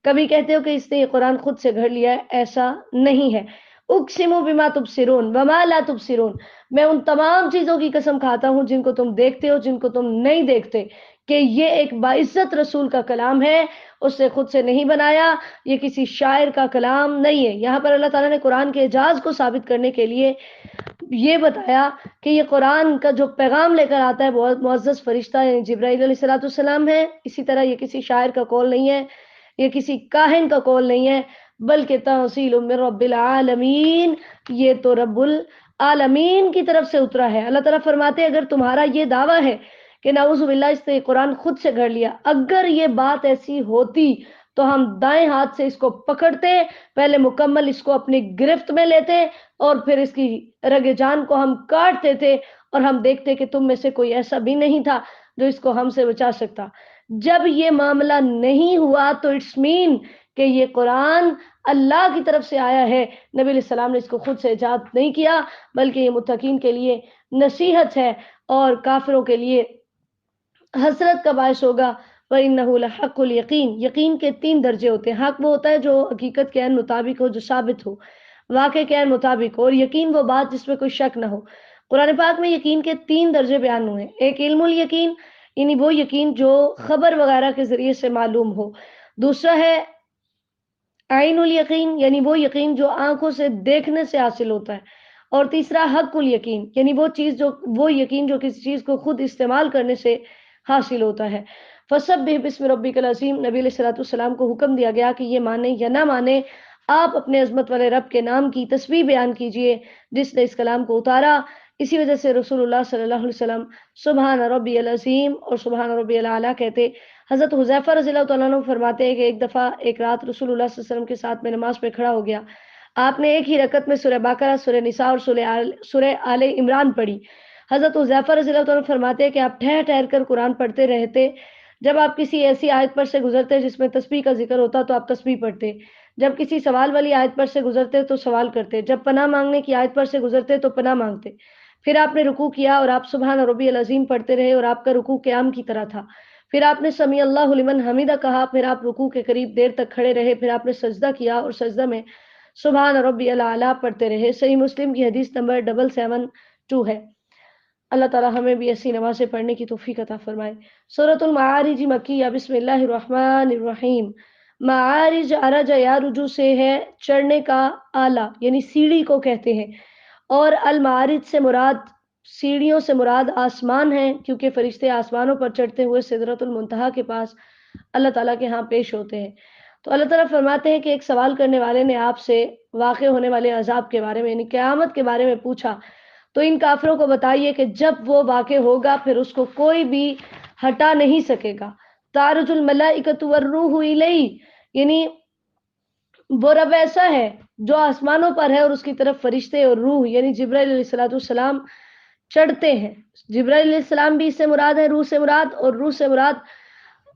کبھی کہتے ہو کہ اس نے یہ قرآن خود سے گھڑ لیا ہے، ایسا نہیں ہے۔ اقسم بما تبصرون وما لا تبصرون، میں ان تمام چیزوں کی قسم کھاتا ہوں جن کو تم دیکھتے ہو، جن کو تم نہیں دیکھتے، کہ یہ ایک باعزت رسول کا کلام ہے، اس نے خود سے نہیں بنایا، یہ کسی شاعر کا کلام نہیں ہے۔ یہاں پر اللہ تعالیٰ نے قرآن کے اعجاز کو ثابت کرنے کے لیے یہ بتایا کہ یہ قرآن کا جو پیغام لے کر آتا ہے وہ معزز فرشتہ یعنی جبرائیل علیہ السلام ہے۔ اسی طرح یہ کسی شاعر کا قول نہیں ہے، یہ کسی کاہن کا قول نہیں ہے، بلکہ تنزیل من رب العالمین، یہ تو رب العالمین کی طرف سے اترا ہے۔ اللہ تعالیٰ فرماتے ہیں اگر تمہارا یہ دعویٰ ہے کہ نعوذ باللہ اس نے قرآن خود سے گھڑ لیا، اگر یہ بات ایسی ہوتی تو ہم دائیں ہاتھ سے اس کو پکڑتے، پہلے مکمل اس کو اپنی گرفت میں لیتے اور پھر اس کی رگ جان کو ہم کاٹتے تھے، اور ہم دیکھتے کہ تم میں سے کوئی ایسا بھی نہیں تھا جو اس کو ہم سے بچا سکتا۔ جب یہ معاملہ نہیں ہوا تو اٹس مین کہ یہ قرآن اللہ کی طرف سے آیا ہے، نبی علیہ السلام نے اس کو خود سے ایجاد نہیں کیا، بلکہ یہ متقین کے لیے نصیحت ہے اور کافروں کے لیے حسرت کا باعث ہوگا۔ وَإِنَّهُ لَحَقُّ الْيَقِينِ، یقین کے 3 درجے ہوتے ہیں۔ حق وہ ہوتا ہے جو حقیقت کے عین مطابق ہو، جو ثابت ہو، واقع کے عین مطابق ہو، اور یقین وہ بات جس میں کوئی شک نہ ہو۔ قرآن پاک میں یقین کے 3 درجے بیان ہوئے ہیں۔ ایک علم الیقین، یعنی وہ یقین جو خبر وغیرہ کے ذریعے سے معلوم ہو۔ دوسرا ہے عین الیقین، یعنی وہ یقین جو آنکھوں سے دیکھنے سے حاصل ہوتا ہے۔ اور تیسرا حق الیقین، یعنی وہ یقین جو کسی چیز کو خود استعمال کرنے سے حاصل ہوتا ہے۔ فسبح بسم ربک العظیم، نبی علیہ الصلوۃ والسلام کو حکم دیا گیا کہ یہ مانے یا نہ مانے، آپ اپنے عظمت والے رب کے نام کی تسبیح بیان کیجئے جس نے اس کلام کو اتارا۔ اسی وجہ سے رسول اللہ صلی اللہ علیہ وسلم سبحان ربی العظیم اور سبحان ربی الاعلیٰ کہتے۔ حضرت حذیفہ رضی اللہ تعالیٰ عنہ فرماتے ہیں کہ ایک دفعہ ایک رات رسول اللہ صلی اللہ علیہ وسلم کے ساتھ میں نماز پہ کھڑا ہو گیا۔ آپ نے ایک ہی رکعت میں سورہ بقرہ، سورہ نساء اور سورہ آل عمران پڑھی۔ حضرت حذیفہ رضی اللہ تعالیٰ عنہ فرماتے ہیں کہ آپ ٹھہر ٹھہر کر قرآن پڑھتے رہتے۔ جب آپ کسی ایسی آیت پر سے گزرتے جس میں تسبیح کا ذکر ہوتا تو آپ تسبیح پڑھتے، جب کسی سوال والی آیت پر سے گزرتے تو سوال کرتے، جب پناہ مانگنے کی آیت پر سے گزرتے تو پناہ مانگتے۔ پھر آپ نے رکوع کیا اور آپ سبحان ربی العظیم پڑھتے رہے اور آپ کا رکوع قیام کی طرح تھا۔ پھر آپ نے سمیع اللہ لمن حمیدہ کہا، پھر آپ رکوع کے قریب دیر تک کھڑے رہے، پھر آپ نے سجدہ کیا اور سجدہ میں سبحان ربی الاعلیٰ پڑھتے رہے۔ صحیح مسلم کی حدیث نمبر 772 ہے۔ اللہ تعالی ہمیں بھی ایسی نمازیں پڑھنے کی توفیق عطا فرمائے۔ سورۃ المعارج مکیہ، بسم اللہ الرحمن الرحیم۔ معارج عرج یا رجوع سے ہے چڑھنے کا آلہ، یعنی سیڑھی کو کہتے ہیں، اور المعارج سے مراد سیڑھیوں سے مراد آسمان ہیں، کیونکہ فرشتے آسمانوں پر چڑھتے ہوئے سدرۃ المنتہا کے پاس اللہ تعالیٰ کے ہاں پیش ہوتے ہیں۔ تو اللہ تعالیٰ فرماتے ہیں کہ ایک سوال کرنے والے نے آپ سے واقع ہونے والے عذاب کے بارے میں، یعنی قیامت کے بارے میں پوچھا، تو ان کافروں کو بتائیے کہ جب وہ واقع ہوگا پھر اس کو کوئی بھی ہٹا نہیں سکے گا۔ تعرج الملائکۃ والروح الیہ، یعنی وہ رب ایسا ہے جو آسمانوں پر ہے اور اس کی طرف فرشتے اور روح یعنی جبرائیل علیہ السلام چڑھتے ہیں۔ جبرائیل علیہ السلام بھی اس سے مراد ہے، روح سے مراد، اور روح سے مراد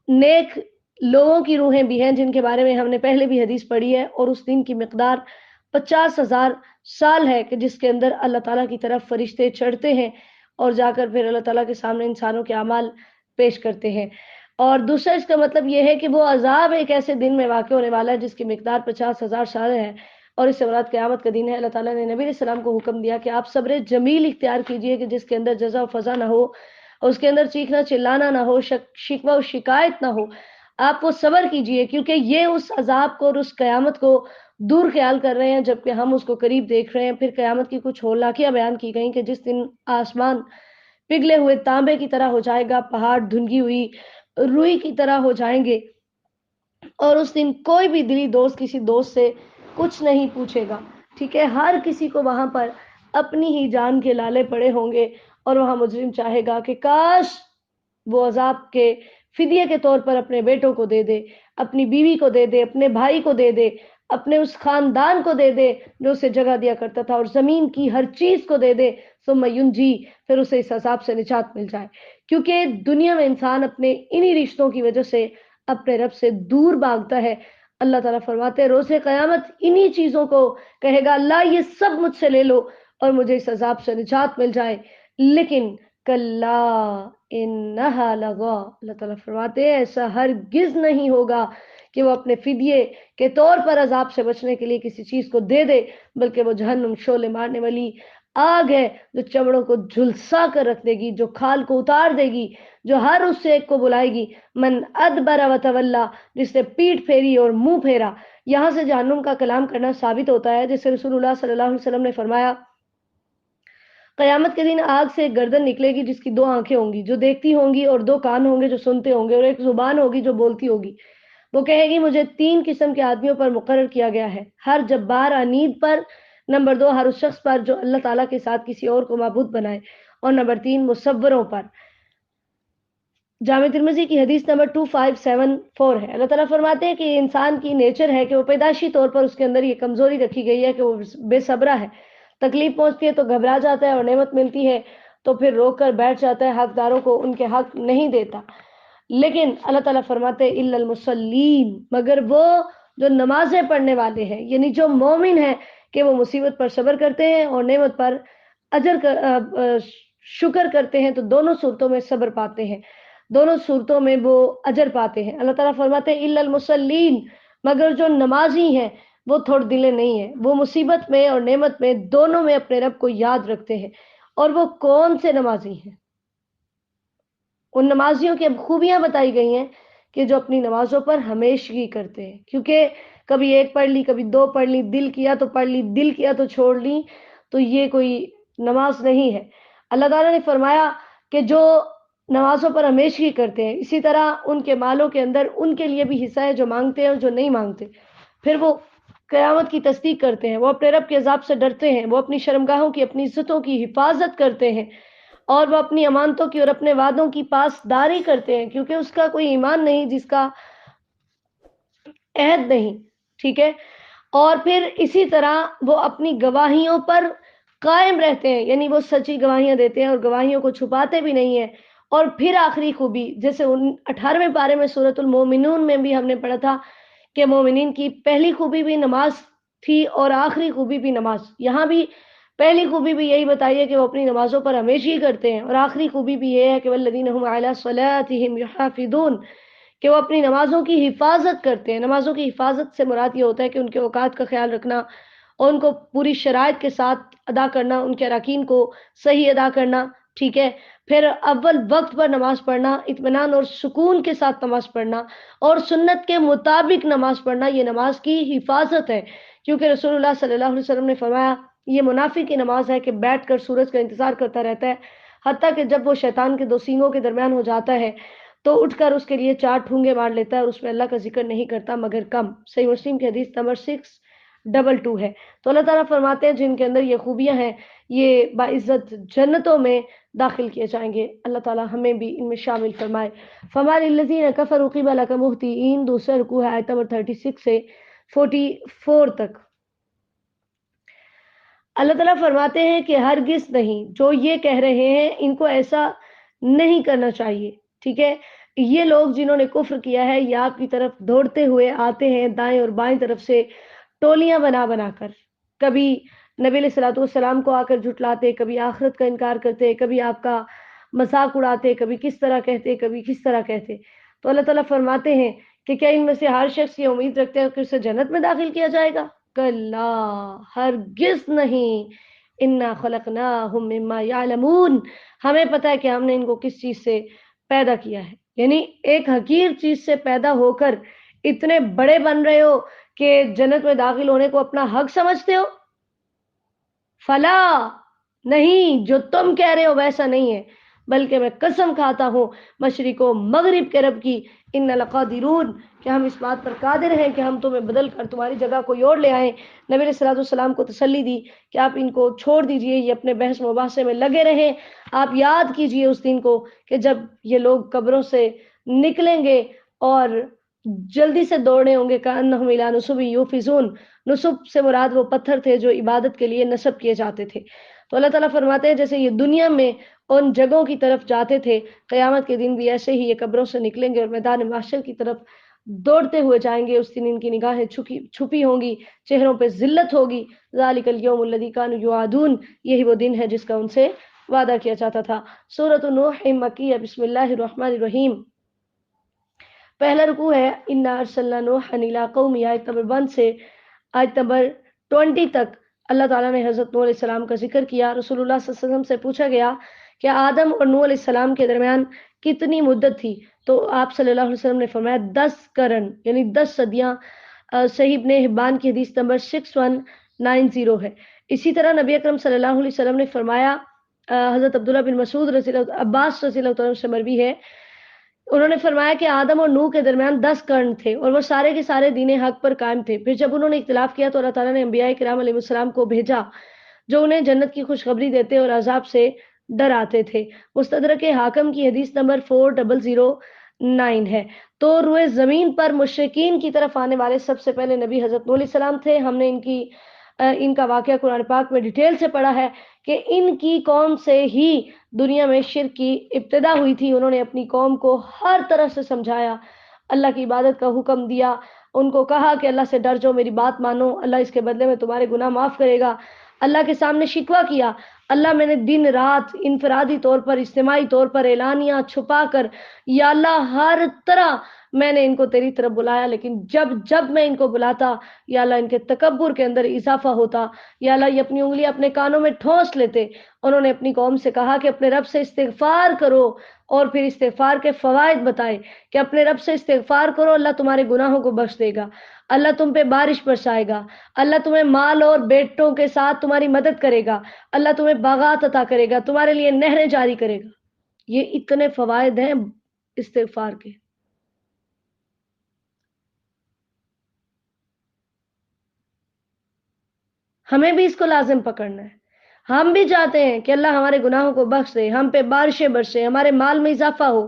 نیک لوگوں کی روحیں بھی ہیں جن کے بارے میں ہم نے پہلے بھی حدیث پڑھی ہے، اور اس دن کی مقدار 50,000 سال ہے کہ جس کے اندر اللہ تعالیٰ کی طرف فرشتے چڑھتے ہیں اور جا کر پھر اللہ تعالیٰ کے سامنے انسانوں کے اعمال پیش کرتے ہیں۔ اور دوسرا اس کا مطلب یہ ہے کہ وہ عذاب ایک ایسے دن میں واقع ہونے والا ہے جس کی مقدار 50,000 سال ہے، اور اس سے مراد قیامت کا دن ہے۔ اللہ تعالیٰ نے نبی علیہ السلام کو حکم دیا کہ آپ صبر جمیل اختیار کیجئے کہ جس کے اندر جزا و فضا نہ ہو، اور اس کے اندر چیخنا چلانا نہ ہو، شکوہ و شکایت نہ ہو۔ آپ وہ صبر کیجئے، کیونکہ یہ اس عذاب کو اور اس قیامت کو دور خیال کر رہے ہیں جبکہ ہم اس کو قریب دیکھ رہے ہیں۔ پھر قیامت کی کچھ ہولناکیاں بیان کی گئیں کہ جس دن آسمان پگھلے ہوئے تانبے کی طرح ہو جائے گا، پہاڑ دھنگی ہوئی روئی کی طرح ہو جائیں گے، اور اس دن کوئی بھی دلی دوست کسی دوست سے کچھ نہیں پوچھے گا، ٹھیک ہے۔ ہر کسی کو وہاں پر اپنی ہی جان کے لالے پڑے ہوں گے، اور وہاں مجرم چاہے گا کہ کاش وہ عذاب کے فدیے کے طور پر اپنے بیٹوں کو دے دے، اپنی بیوی کو دے دے، اپنے بھائی کو دے دے، اپنے اس خاندان کو دے دے جو اسے جگہ دیا کرتا تھا، اور زمین کی ہر چیز کو دے دے، ثم ینجی، پھر اسے اس عذاب سے نجات مل جائے۔ کیونکہ دنیا میں انسان اپنے انہی رشتوں کی وجہ سے اپنے رب سے دور بھاگتا ہے۔ اللہ تعالیٰ فرماتے ہیں روز قیامت انہی چیزوں کو کہے گا اللہ یہ سب مجھ سے لے لو اور مجھے اس عذاب سے نجات مل جائے، لیکن کلا انہا لغا، اللہ تعالیٰ فرماتے ہیں ایسا ہرگز نہیں ہوگا کہ وہ اپنے فدیے کے طور پر عذاب سے بچنے کے لیے کسی چیز کو دے دے، بلکہ وہ جہنم شعلے مارنے والی آگ ہے جو چمڑوں کو جھلسا کر رکھ دے گی، جو کھال کو اتار دے گی، جو ہر اس سے ایک کو بلائے گی۔ من ادبر و تولا، جس نے پیٹ پھیری اور منہ پھیرا۔ یہاں سے جہنم کا کلام کرنا ثابت ہوتا ہے، جیسے رسول اللہ صلی اللہ علیہ وسلم نے فرمایا قیامت کے دن آگ سے ایک گردن نکلے گی جس کی 2 آنکھیں ہوں گی جو دیکھتی ہوں گی، اور 2 کان ہوں گے جو سنتے ہوں گے، اور ایک زبان ہوگی جو بولتی ہوگی۔ وہ کہے گی مجھے 3 قسم کے آدمیوں پر مقرر کیا گیا ہے، ہر جبار عنید پر، نمبر 2 ہر اس شخص پر جو اللہ تعالیٰ کے ساتھ کسی اور کو معبود بنائے، اور نمبر 3 مصوروں پر۔ جامع ترمذی کی حدیث نمبر 2574 ہے۔ اللہ تعالیٰ فرماتے ہیں کہ یہ انسان کی نیچر ہے کہ وہ پیدائشی طور پر اس کے اندر یہ کمزوری رکھی گئی ہے کہ وہ بے صبرا ہے، تکلیف پہنچتی ہے تو گھبرا جاتا ہے، اور نعمت ملتی ہے تو پھر روک کر بیٹھ جاتا ہے، حقداروں کو ان کے حق نہیں دیتا۔ لیکن اللہ تعالیٰ فرماتے ہیں الا المصلین، مگر وہ جو نمازیں پڑھنے والے ہیں، یعنی جو مومن ہیں کہ وہ مصیبت پر صبر کرتے ہیں اور نعمت پر شکر کرتے ہیں، تو دونوں صورتوں میں صبر پاتے ہیں، دونوں صورتوں میں وہ اجر پاتے ہیں۔ اللہ تعالیٰ فرماتے ہیں الا المصلین، مگر جو نمازی ہیں وہ تھوڑ دلے نہیں ہیں، وہ مصیبت میں اور نعمت میں دونوں میں اپنے رب کو یاد رکھتے ہیں۔ اور وہ کون سے نمازی ہیں؟ ان نمازیوں کی اب خوبیاں بتائی گئی ہیں کہ جو اپنی نمازوں پر ہمیشگی کرتے ہیں، کیونکہ کبھی 1 پڑھ لی، کبھی 2 پڑھ لی، دل کیا تو پڑھ لی، دل کیا تو چھوڑ لی، تو یہ کوئی نماز نہیں ہے۔ اللہ تعالیٰ نے فرمایا کہ جو نمازوں پر ہمیشگی کرتے ہیں، اسی طرح ان کے مالوں کے اندر ان کے لیے بھی حصہ ہے، جو مانگتے ہیں اور جو نہیں مانگتے، پھر وہ قیامت کی تصدیق کرتے ہیں، وہ اپنے رب کے عذاب سے ڈرتے ہیں، وہ اپنی شرمگاہوں کی، اپنی عزتوں کی حفاظت کرتے ہیں، اور وہ اپنی امانتوں کی اور اپنے وعدوں کی پاسداری کرتے ہیں، کیونکہ اس کا کوئی ایمان نہیں جس کا عہد نہیں، ٹھیک ہے۔ اور پھر اسی طرح وہ اپنی گواہیوں پر قائم رہتے ہیں، یعنی وہ سچی گواہیاں دیتے ہیں اور گواہیوں کو چھپاتے بھی نہیں ہیں۔ اور پھر آخری خوبی، جیسے 18ویں پارے میں سورۃ المومنون میں بھی ہم نے پڑھا تھا کہ مومنین کی پہلی خوبی بھی نماز تھی اور آخری خوبی بھی نماز، یہاں بھی پہلی خوبی بھی یہی بتائیے کہ وہ اپنی نمازوں پر ہمیشہ کرتے ہیں، اور آخری خوبی بھی یہ ہے کہ والذین هم علی صلاتهم یحافظون، کہ وہ اپنی نمازوں کی حفاظت کرتے ہیں۔ نمازوں کی حفاظت سے مراد یہ ہوتا ہے کہ ان کے اوقات کا خیال رکھنا اور ان کو پوری شرائط کے ساتھ ادا کرنا، ان کے اراکین کو صحیح ادا کرنا، ٹھیک ہے۔ پھر اول وقت پر نماز پڑھنا، اطمینان اور سکون کے ساتھ نماز پڑھنا، اور سنت کے مطابق نماز پڑھنا، یہ نماز کی حفاظت ہے، کیونکہ رسول اللہ صلی اللہ علیہ وسلم نے فرمایا یہ منافق کی نماز ہے کہ بیٹھ کر سورج کا انتظار کرتا رہتا ہے، حتیٰ کہ جب وہ شیطان کے دو سینگوں کے درمیان ہو جاتا ہے تو اٹھ کر اس کے لیے 4 ٹھونگے مار لیتا ہے اور اس میں اللہ کا ذکر نہیں کرتا مگر کم۔ صحیح مسلم کی حدیث نمبر 622 ہے۔ تو اللہ تعالیٰ فرماتے ہیں جن کے اندر یہ خوبیاں ہیں یہ باعزت جنتوں میں داخل کیے جائیں گے۔ اللہ تعالیٰ ہمیں بھی ان میں شامل فرمائے۔ فَمَا لِلَّذِينَ كَفَرُوا قِبَلَكَ مُهْطِعِينَ، دوسرا رکوع ہے آیت نمبر 36 سے 44 تک۔ اللہ تعالیٰ فرماتے ہیں کہ ہرگز نہیں، جو یہ کہہ رہے ہیں ان کو ایسا نہیں کرنا چاہیے، ٹھیک ہے۔ یہ لوگ جنہوں نے کفر کیا ہے یہ آپ کی طرف دوڑتے ہوئے آتے ہیں دائیں اور بائیں طرف سے ٹولیاں بنا بنا کر، کبھی نبی علیہ الصلوۃ والسلام کو آ کر جھٹلاتے، کبھی آخرت کا انکار کرتے، کبھی آپ کا مذاق اڑاتے، کبھی کس طرح کہتے، کبھی کس طرح کہتے۔ تو اللہ تعالیٰ فرماتے ہیں کہ کیا ان میں سے ہر شخص یہ امید رکھتے ہیں کہ اسے جنت میں داخل کیا جائے گا؟ کلا، ہرگز نہیں۔ انا خلقناہم مما یعلمون، ہمیں پتہ ہے کہ ہم نے ان کو کس چیز سے پیدا کیا ہے، یعنی ایک حقیر چیز سے پیدا ہو کر اتنے بڑے بن رہے ہو کہ جنت میں داخل ہونے کو اپنا حق سمجھتے ہو؟ فلا، نہیں، جو تم کہہ رہے ہو ویسا نہیں ہے، بلکہ میں قسم کھاتا ہوں مشرق و مغرب کے رب کی، ان لقادرون، کہ ہم اس بات پر قادر ہیں کہ ہم تمہیں بدل کر تمہاری جگہ کوئی اور لے آئیں۔ نبی علیہ الصلوۃ والسلام کو تسلی دی کہ آپ ان کو چھوڑ دیجئے، یہ اپنے بحث مباحثے میں لگے رہیں، آپ یاد کیجئے اس دن کو کہ جب یہ لوگ قبروں سے نکلیں گے اور جلدی سے دوڑنے ہوں گے، کأنہم الی نصب یوفزون، نصب سے مراد وہ پتھر تھے جو عبادت کے لیے نصب کیے جاتے تھے۔ تو اللہ تعالیٰ فرماتے ہیں جیسے یہ دنیا میں ان جگہوں کی طرف جاتے تھے، قیامت کے دن بھی ایسے ہی یہ قبروں سے نکلیں گے اور میدان محشر کی طرف دوڑتے ہوئے جائیں گے۔ اس دن ان کی نگاہیں چھپی ہوں گی، چہروں پہ ذلت ہوگی۔ ذالک الیوم الذی کانوا یوعدون، یہی وہ دن ہے جس کا ان سے وعدہ کیا جاتا تھا۔ سورۃ نوح مکیہ، بسم اللہ الرحمن الرحیم۔ پہلا رکوع ہے انا ارسلنا نوحا الی قومہ، آیت نمبر 1 سے آیت نمبر 20 تک اللہ تعالیٰ نے حضرت نوح علیہ السلام کا ذکر کیا۔ رسول اللہ صلی اللہ علیہ وسلم سے پوچھا گیا کہ آدم اور نوح علیہ السلام کے درمیان کتنی مدت تھی؟ تو آپ صلی اللہ علیہ وسلم نے فرمایا 10 قرن، یعنی 10 صدیاں۔ صحیح ابن حبان کی حدیث نمبر 6190 ہے۔ اسی طرح نبی اکرم صلی اللہ علیہ وسلم نے فرمایا، حضرت عبداللہ بن مسعود رضی اللہ عباس رضی اللہ عنہ سے مروی ہے، انہوں نے فرمایا کہ آدم اور نوح کے درمیان 10 قرن تھے اور وہ سارے کے سارے دین حق پر قائم تھے۔ پھر جب انہوں نے اختلاف کیا تو اللہ تعالیٰ نے انبیاء کرام علیہ السلام کو بھیجا جو انہیں جنت کی خوشخبری دیتے اور عذاب سے ڈراتے تھے۔ مستدرک حاکم کی حدیث نمبر 4009 ہے۔ تو روئے زمین پر مشرکین کی طرف آنے والے سب سے پہلے نبی حضرت نوح علیہ السلام تھے۔ ہم نے ان کا واقعہ قرآن پاک میں ڈیٹیل سے پڑھا ہے کہ ان کی قوم سے ہی دنیا میں شرک کی ابتدا ہوئی تھی۔ انہوں نے اپنی قوم کو ہر طرح سے سمجھایا، اللہ کی عبادت کا حکم دیا، ان کو کہا کہ اللہ سے ڈر جاؤ، میری بات مانو، اللہ اس کے بدلے میں تمہارے گناہ معاف کرے گا۔ اللہ کے سامنے شکوہ کیا، اللہ میں نے دن رات انفرادی طور پر، اجتماعی طور پر، اعلانیہ چھپا کر، یا اللہ ہر طرح میں نے ان کو تیری طرف بلایا، لیکن جب میں ان کو بلاتا یا اللہ ان کے تکبر کے اندر اضافہ ہوتا، یا اللہ یہ اپنی انگلی اپنے کانوں میں ٹھونس لیتے۔ انہوں نے اپنی قوم سے کہا کہ اپنے رب سے استغفار کرو اور پھر استغفار کے فوائد بتائے کہ اپنے رب سے استغفار کرو، اللہ تمہارے گناہوں کو بخش دے گا، اللہ تم پہ بارش برسائے گا، اللہ تمہیں مال اور بیٹوں کے ساتھ تمہاری مدد کرے گا، اللہ تمہیں باغات عطا کرے گا، تمہارے لیے نہریں جاری کرے گا۔ یہ اتنے فوائد ہیں استغفار کے۔ ہمیں بھی اس کو لازم پکڑنا ہے۔ ہم بھی چاہتے ہیں کہ اللہ ہمارے گناہوں کو بخش دے، ہم پہ بارشیں برسے، ہمارے مال میں اضافہ ہو،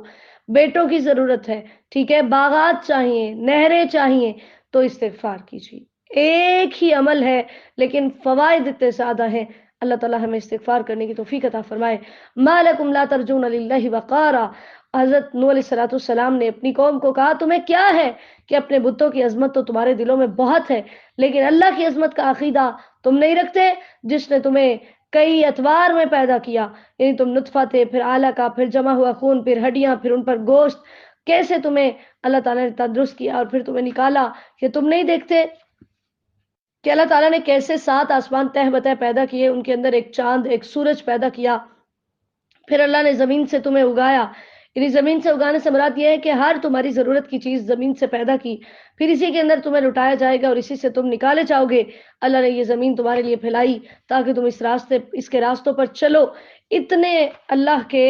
بیٹوں کی ضرورت ہے، ٹھیک ہے، باغات چاہیے، نہریں چاہیے، تو استغفار کیجیے۔ ایک ہی عمل ہے لیکن فوائد اتنے زیادہ ہیں۔ اللہ تعالیٰ ہمیں استغفار کرنے کی توفیق عطا فرمائے۔ ما لکم لا ترجون للہ وقارا، حضرت نوح علیہ السلام نے اپنی قوم کو کہا تمہیں کیا ہے کہ اپنے بتوں کی عظمت تو تمہارے دلوں میں بہت ہے، لیکن اللہ کی عظمت کا عقیدہ تم نہیں رکھتے، جس نے تمہیں کئی اتوار میں پیدا کیا، یعنی تم نطفہ تھے، پھر علقہ، پھر جمع ہوا خون، پھر ہڈیاں، پھر ان پر گوشت، کیسے تمہیں اللہ تعالیٰ نے تندرست کیا اور پھر تمہیں نکالا، کہ تم نہیں دیکھتے کہ اللہ تعالیٰ نے کیسے 7 آسمان تہ بتہ پیدا کیے، ان کے اندر ایک چاند، ایک سورج پیدا کیا، پھر اللہ نے زمین سے تمہیں اگایا، یعنی زمین سے اگانے سے مراد یہ ہے کہ ہر تمہاری ضرورت کی چیز زمین سے پیدا کی، پھر اسی کے اندر تمہیں لٹایا جائے گا اور اسی سے تم نکالے جاؤ گے۔ اللہ نے یہ زمین تمہارے لیے پھیلائی تاکہ تم اس کے راستوں پر چلو۔ اتنے اللہ کے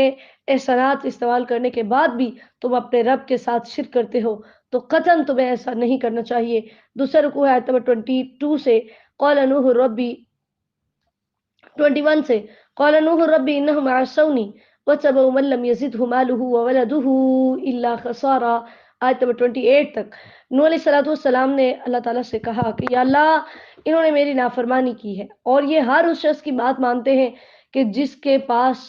احسانات استعمال کرنے کے بعد بھی تم اپنے رب کے ساتھ شرک کرتے ہو، تو قطعاً تمہیں ایسا نہیں کرنا چاہیے۔ دوسرا رکوع ہے آیت نمبر 22 سے، قال نوح ربی 21 سے، قال نوح ربی انہم عصونی واتبعوا من لم يزده ماله وولده الا خسارا، آیت نمبر 28 تک۔ نوح علیہ السلام نے اللہ تعالیٰ سے کہا کہ یا اللہ انہوں نے میری نافرمانی کی ہے، اور یہ ہر اس شخص کی بات مانتے ہیں کہ جس کے پاس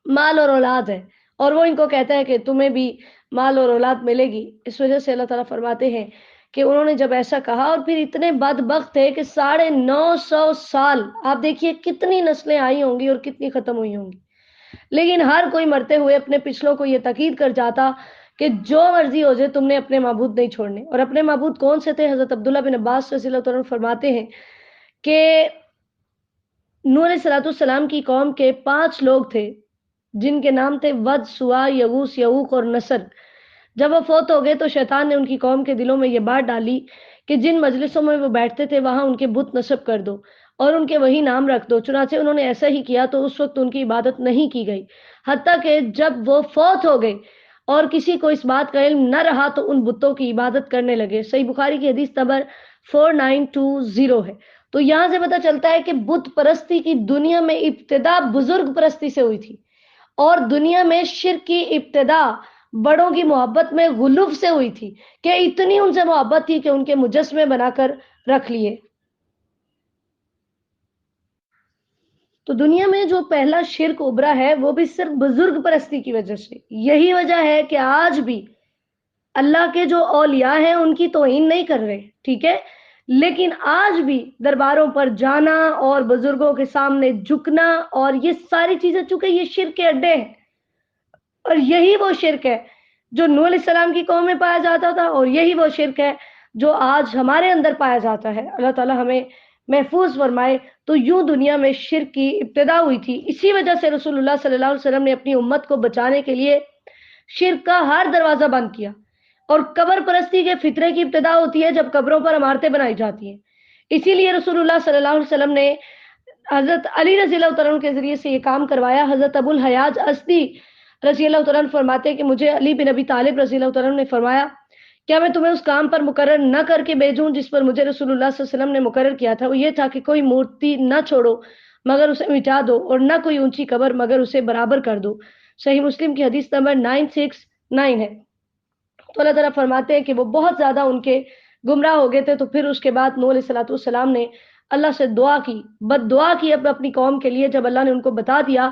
مال اور اولاد ہے، اور وہ ان کو کہتا ہے کہ تمہیں بھی مال اور اولاد ملے گی۔ اس وجہ سے اللہ تعالیٰ فرماتے ہیں کہ انہوں نے جب ایسا کہا، اور پھر اتنے بدبخت تھے کہ 950 سال، آپ دیکھیے کتنی نسلیں آئی ہوں گی اور کتنی ختم ہوئی ہوں گی، لیکن ہر کوئی مرتے ہوئے اپنے پچھلوں کو یہ تاکید کر جاتا کہ جو مرضی ہو جائے تم نے اپنے معبود نہیں چھوڑنے۔ اور اپنے معبود کون سے تھے؟ حضرت عبداللہ بن عباس رضی اللہ عنہ فرماتے ہیں کہ نوح علیہ السلام کی قوم کے 5 لوگ تھے جن کے نام تھے ود، سوا، یغوس، یعوق اور نصر۔ جب وہ فوت ہو گئے تو شیطان نے ان کی قوم کے دلوں میں یہ بات ڈالی کہ جن مجلسوں میں وہ بیٹھتے تھے وہاں ان کے بت نصب کر دو اور ان کے وہی نام رکھ دو۔ چنانچہ انہوں نے ایسا ہی کیا تو اس وقت ان کی عبادت نہیں کی گئی، حتیٰ کہ جب وہ فوت ہو گئے اور کسی کو اس بات کا علم نہ رہا تو ان بتوں کی عبادت کرنے لگے۔ صحیح بخاری کی حدیث نمبر 4920 ہے۔ تو یہاں سے پتہ چلتا ہے کہ بت پرستی کی دنیا میں ابتدا بزرگ پرستی سے ہوئی تھی، اور دنیا میں شرک کی ابتدا بڑوں کی محبت میں غلوف سے ہوئی تھی، کہ اتنی ان سے محبت تھی کہ ان کے مجسمے بنا کر رکھ لیے۔ تو دنیا میں جو پہلا شرک ابھرا ہے وہ بھی صرف بزرگ پرستی کی وجہ سے۔ یہی وجہ ہے کہ آج بھی اللہ کے جو اولیاء ہیں ان کی توہین نہیں کر رہے، ٹھیک ہے، لیکن آج بھی درباروں پر جانا اور بزرگوں کے سامنے جھکنا اور یہ ساری چیزیں، چونکہ یہ شرک کے اڈے ہیں، اور یہی وہ شرک ہے جو نوح علیہ السلام کی قوم میں پایا جاتا تھا، اور یہی وہ شرک ہے جو آج ہمارے اندر پایا جاتا ہے۔ اللہ تعالیٰ ہمیں محفوظ فرمائے۔ تو یوں دنیا میں شرک کی ابتدا ہوئی تھی، اسی وجہ سے رسول اللہ صلی اللہ علیہ وسلم نے اپنی امت کو بچانے کے لیے شرک کا ہر دروازہ بند کیا۔ اور قبر پرستی کے فطرے کی ابتدا ہوتی ہے جب قبروں پر عمارتیں بنائی جاتی ہیں، اسی لیے رسول اللہ صلی اللہ علیہ وسلم نے حضرت علی رضی اللہ عنہ کے ذریعے سے یہ کام کروایا۔ حضرت ابو الحیاج ازدی رضی اللہ عنہ فرماتے ہیں کہ مجھے علی بن ابی طالب رضی اللہ عنہ نے فرمایا کیا میں تمہیں اس کام پر مقرر نہ کر کے بھیجوں جس پر مجھے رسول اللہ صلی اللہ علیہ وسلم نے مقرر کیا تھا؟ وہ یہ تھا کہ کوئی مورتی نہ چھوڑو مگر اسے مٹا دو، اور نہ کوئی اونچی قبر مگر اسے برابر کر دو۔ صحیح مسلم کی حدیث نمبر 969 ہے۔ تو اللہ تعالیٰ فرماتے ہیں کہ وہ بہت زیادہ ان کے گمراہ ہو گئے تھے، تو پھر اس کے بعد نوح علیہ السلام نے اللہ سے دعا کی، بد دعا کی اپنی قوم کے لیے۔ جب اللہ نے ان کو بتا دیا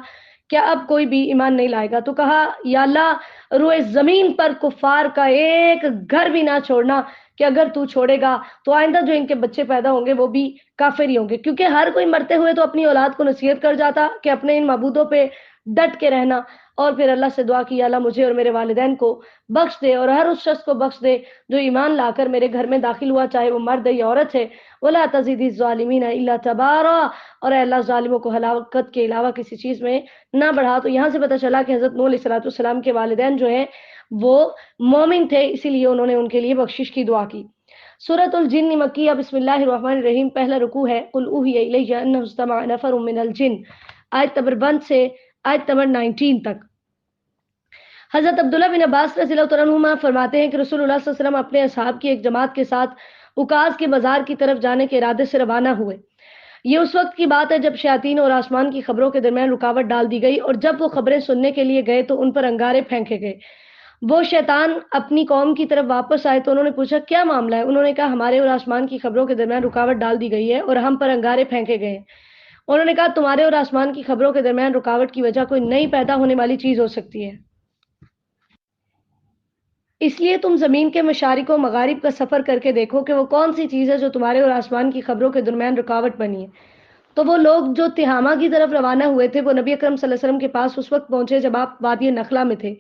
کہ اب کوئی بھی ایمان نہیں لائے گا تو کہا یا اللہ روئے زمین پر کفار کا ایک گھر بھی نہ چھوڑنا کہ اگر تو چھوڑے گا تو آئندہ جو ان کے بچے پیدا ہوں گے وہ بھی کافر ہی ہوں گے، کیونکہ ہر کوئی مرتے ہوئے تو اپنی اولاد کو نصیحت کر جاتا کہ اپنے ان معبودوں پہ ڈٹ کے رہنا، اور پھر اللہ سے دعا کی اللہ مجھے اور میرے والدین کو بخش دے اور ہر اس شخص کو بخش دے جو ایمان لا کر میرے گھر میں داخل ہوا، چاہے وہ مرد ہے یا عورت ہے، ولا تزید الظالمین الا تبارا، اور اے اللہ ظالموں کو ہلاکت کے علاوہ کسی چیز میں نہ بڑھا۔ تو یہاں سے پتہ چلا کہ حضرت نوح علیہ السلام کے والدین جو ہیں وہ مومن تھے، اسی لیے انہوں نے ان کے لیے بخشش کی دعا کی۔ سورۃ الجن مکیہ، بسم اللہ الرحمن الرحیم، پہلا رکوع ہے قل اوحی الی انہ استمع نفر من الجن، آیت نمبر 1 سے آیت نمبر 19 تک۔ حضرت عبداللہ بن عباس رضی اللہ تعالیٰ عنہما فرماتے ہیں کہ رسول اللہ صلی اللہ علیہ وسلم اپنے اصحاب کی ایک جماعت کے ساتھ اکاز کے بازار کی طرف جانے کے ارادے سے روانہ ہوئے۔ یہ اس وقت کی بات ہے جب شیاطین اور آسمان کی خبروں کے درمیان رکاوٹ ڈال دی گئی، اور جب وہ خبریں سننے کے لیے گئے تو ان پر انگارے پھینکے گئے۔ وہ شیطان اپنی قوم کی طرف واپس آئے تو انہوں نے پوچھا کیا معاملہ ہے؟ انہوں نے کہا ہمارے اور آسمان کی خبروں کے درمیان رکاوٹ ڈال دی گئی ہے اور ہم پر انگارے پھینکے گئے ہیں۔ انہوں نے کہا تمہارے اور آسمان کی خبروں کے درمیان رکاوٹ کی وجہ کوئی نئی پیدا ہونے والی چیز ہو سکتی ہے، اس لیے تم زمین کے مشارق و مغارب کا سفر کر کے دیکھو کہ وہ کون سی چیز ہے جو تمہارے اور آسمان کی خبروں کے درمیان رکاوٹ بنی ہے۔ تو وہ لوگ جو تہامہ کی طرف روانہ ہوئے تھے وہ نبی اکرم صلی اللہ علیہ وسلم کے پاس اس وقت پہنچے جب آپ وادی نخلا میں تھے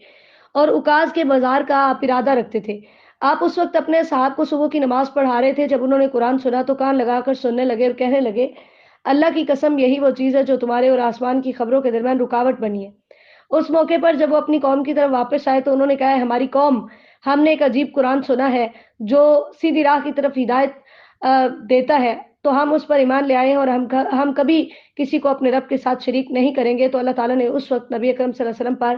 اور اکاز کے بازار کا آپ ارادہ رکھتے تھے۔ آپ اس وقت اپنے صحاب کو صبح کی نماز پڑھا رہے تھے۔ جب انہوں نے قرآن سنا تو کان لگا کر سننے لگے اور کہنے لگے اللہ کی قسم یہی وہ چیز ہے جو تمہارے اور آسمان کی خبروں کے درمیان رکاوٹ بنی ہے۔ اس موقع پر جب وہ اپنی قوم کی طرف واپس آئے تو انہوں نے کہا ہماری قوم، ہم نے ایک عجیب قرآن سنا ہے جو سیدھی راہ کی طرف ہدایت دیتا ہے، تو ہم اس پر ایمان لے آئے ہیں اور ہم کبھی کسی کو اپنے رب کے ساتھ شریک نہیں کریں گے۔ تو اللہ تعالیٰ نے اس وقت نبی اکرم صلی اللہ علیہ وسلم پر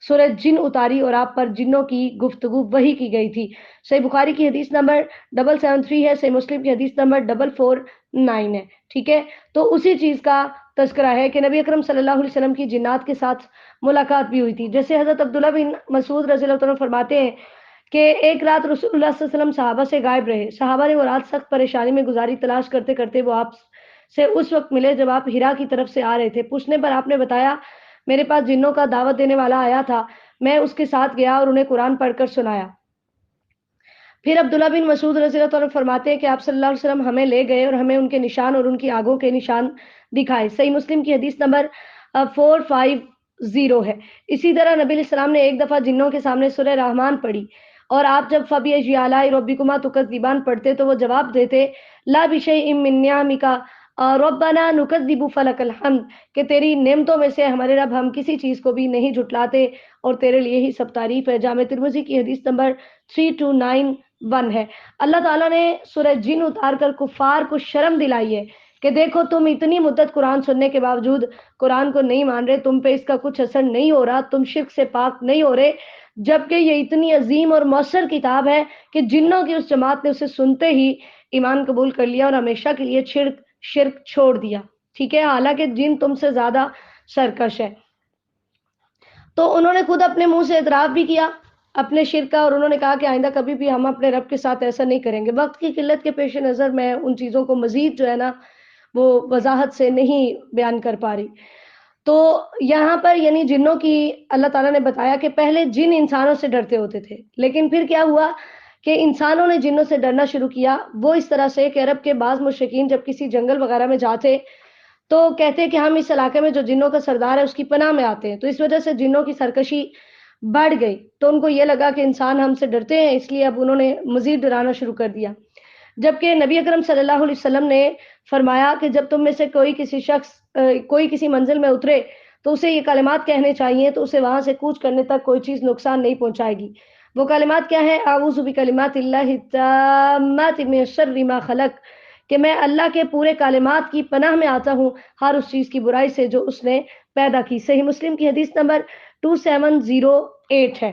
سورہ جن اتاری اور آپ پر جنوں کی گفتگو وحی کی گئی تھی۔ صحیح بخاری کی حدیث نمبر 773 ہے، صحیح مسلم کی حدیث نمبر 449 ہے، ٹھیک ہے۔ تو اسی چیز کا تذکرہ ہے کہ نبی اکرم صلی اللہ علیہ وسلم کی جنات کے ساتھ ملاقات بھی ہوئی تھی۔ جیسے حضرت عبداللہ بن مسعود رضی اللہ عنہ فرماتے ہیں کہ ایک رات رسول اللہ صلی اللہ علیہ وسلم صحابہ سے غائب رہے۔ صحابہ نے وہ رات سخت پریشانی میں گزاری، تلاش کرتے کرتے وہ آپ سے اس وقت ملے جب آپ ہیرا کی طرف سے آ رہے تھے۔ پوچھنے پر آپ نے بتایا میرے پاس جنوں کا دعوت دینے والا آیا تھا، میں اس کے ساتھ گیا اور انہیں قرآن پڑھ کر سنایا۔ پھر عبداللہ بن مسعود رضی اللہ عنہ فرماتے ہیں کہ آپ صلی اللہ علیہ وسلم ہمیں لے گئے اور ہمیں ان کے نشان اور ان کی آنکھوں کے نشان دکھائے۔ صحیح مسلم کی حدیث نمبر 450 ہے۔ اسی طرح نبی علیہ السلام نے ایک دفعہ جنوں کے سامنے سورہ رحمان پڑھی اور آپ جب فَبِأَيِّ آلَاءِ رَبِّكُمَا تُكَذِّبَانِ پڑھتے تو وہ جواب دیتے لا بِشَيْءٍ مِّن نِّعَمِكَ رَبَّنَا نُكَذِّبُ فَلَكَ الْحَمْدُ، کہ تیری نعمتوں میں سے ہمارے رب ہم کسی چیز کو بھی نہیں جھٹلاتے اور تیرے لیے ہی سب تعریف ہے۔ جامع ترمذی کی حدیث نمبر 3291 ہے۔ اللہ تعالیٰ نے سورہ جن اتار کر کفار کو شرم دلائی ہے کہ دیکھو تم اتنی مدت قرآن سننے کے باوجود قرآن کو نہیں مان رہے، تم پہ اس کا کچھ اثر نہیں ہو رہا، تم شرک سے پاک نہیں ہو رہے، جبکہ یہ اتنی عظیم اور مؤثر کتاب ہے کہ جنوں کی اس جماعت نے اسے سنتے ہی ایمان قبول کر لیا اور ہمیشہ کے لیے شرک چھوڑ دیا، ٹھیک ہے، حالانکہ جن تم سے زیادہ سرکش ہے۔ تو انہوں نے خود اپنے منہ سے اعتراف بھی کیا اپنے شرک کا، اور انہوں نے کہا کہ آئندہ کبھی بھی ہم اپنے رب کے ساتھ ایسا نہیں کریں گے۔ وقت کی قلت کے پیش نظر میں ان چیزوں کو مزید جو ہے نا وہ وضاحت سے نہیں بیان کر پا رہی۔ تو یہاں پر یعنی جنوں کی اللہ تعالیٰ نے بتایا کہ پہلے جن انسانوں سے ڈرتے ہوتے تھے، لیکن پھر کیا ہوا کہ انسانوں نے جنوں سے ڈرنا شروع کیا۔ وہ اس طرح سے کہ عرب کے بعض مشرکین جب کسی جنگل وغیرہ میں جاتے تو کہتے کہ ہم اس علاقے میں جو جنوں کا سردار ہے اس کی پناہ میں آتے ہیں، تو اس وجہ سے جنوں کی سرکشی بڑھ گئی۔ تو ان کو یہ لگا کہ انسان ہم سے ڈرتے ہیں، اس لیے اب انہوں نے مزید ڈرانا شروع کر دیا۔ جبکہ نبی اکرم صلی اللہ علیہ وسلم نے فرمایا کہ جب تم میں سے کوئی کسی منزل میں اترے تو اسے یہ کلمات کہنے چاہیے تو اسے وہاں سے کوچ کرنے تک کوئی چیز نقصان نہیں پہنچائے گی۔ وہ کلمات کیا ہیں؟ اعوذ بکلمات اللہ التامات من شر ما خلق، کہ میں اللہ کے پورے کلمات کی پناہ میں آتا ہوں ہر اس چیز کی برائی سے جو اس نے پیدا کی۔ صحیح مسلم کی حدیث نمبر 2708 ہے۔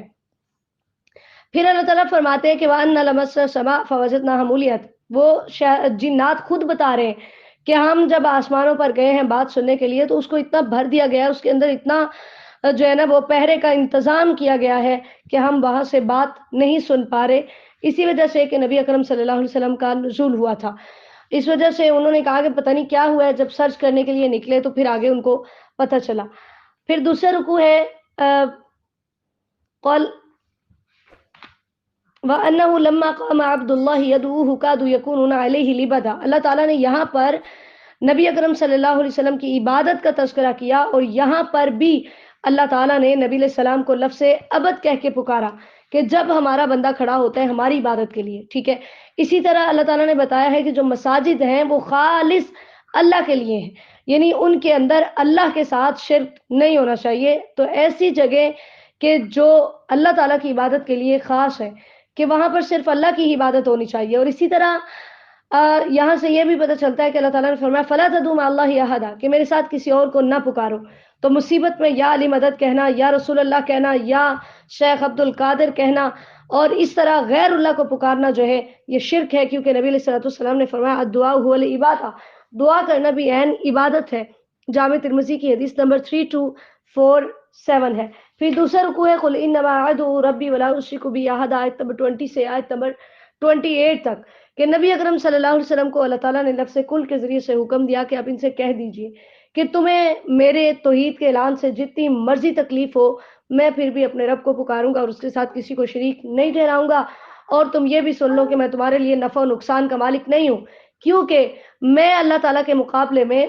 پھر اللہ تعالیٰ فرماتے ہیں کہ وَأَنَّ لَمَسَّ السَّمَاءَ فَوَجَدْنَاهَا مُلِئَتْ، وہ جنات خود بتا رہے ہیں کہ ہم جب آسمانوں پر گئے ہیں بات سننے کے لیے تو اس کو اتنا بھر دیا گیا ہے، اس کے اندر اتنا جو ہے نا وہ پہرے کا انتظام کیا گیا ہے کہ ہم وہاں سے بات نہیں سن پا رہے، اسی وجہ سے کہ نبی اکرم صلی اللہ علیہ وسلم کا نزول ہوا تھا۔ اس وجہ سے انہوں نے کہا کہ پتہ نہیں کیا ہوا ہے، جب سرچ کرنے کے لیے نکلے تو پھر آگے ان کو پتہ چلا۔ پھر دوسرا رکوع ہے قل وَأَنَّهُ لَمَّا قَامَ عَبْدُ اللَّهِ يَدْعُوهُ كَادُوا يَكُونُونَ عَلَيْهِ لِبَدًا. اللہ تعالیٰ نے یہاں پر نبی اکرم صلی اللہ علیہ وسلم کی عبادت کا تذکرہ کیا، اور یہاں پر بھی اللہ تعالیٰ نے نبی علیہ السلام کو لفظ ابد کہہ کے پکارا کہ جب ہمارا بندہ کھڑا ہوتا ہے ہماری عبادت کے لیے، ٹھیک ہے. اسی طرح اللہ تعالیٰ نے بتایا ہے کہ جو مساجد ہیں وہ خالص اللہ کے لیے ہیں، یعنی ان کے اندر اللہ کے ساتھ شرک نہیں ہونا چاہیے. تو ایسی جگہ کہ جو اللہ تعالیٰ کی عبادت کے لیے خاص ہے، کہ وہاں پر صرف اللہ کی ہی عبادت ہونی چاہیے. اور اسی طرح یہاں سے یہ بھی پتہ چلتا ہے کہ اللہ تعالیٰ نے فرمایا فَلَا تَدْعُوا مَعَ اللَّهِ أَحَدًا، کہ میرے ساتھ کسی اور کو نہ پکارو. تو مصیبت میں یا علی مدد کہنا، یا رسول اللہ کہنا، یا شیخ عبد القادر کہنا، اور اس طرح غیر اللہ کو پکارنا جو ہے یہ شرک ہے، کیونکہ نبی علیہ الصلوۃ والسلام نے فرمایا الدعاء هو العبادہ، دعا کرنا بھی عین عبادت ہے. جامع ترمذی کی حدیث نمبر 3247 ہے. پھر دوسرا رکوع ہے قل انما ادعو ربی ولا اشرک به احد، آیت نمبر 20 سے آیت نمبر 28 تک، کہ نبی اکرم صلی اللہ علیہ وسلم کو اللہ تعالیٰ نے لفظ کل کے ذریعے سے حکم دیا کہ آپ ان سے کہہ دیجئے کہ تمہیں میرے توحید کے اعلان سے جتنی مرضی تکلیف ہو، میں پھر بھی اپنے رب کو پکاروں گا اور اس کے ساتھ کسی کو شریک نہیں ٹھہراؤں گا. اور تم یہ بھی سن لو کہ میں تمہارے لیے نفع و نقصان کا مالک نہیں ہوں، کیونکہ میں اللہ تعالیٰ کے مقابلے میں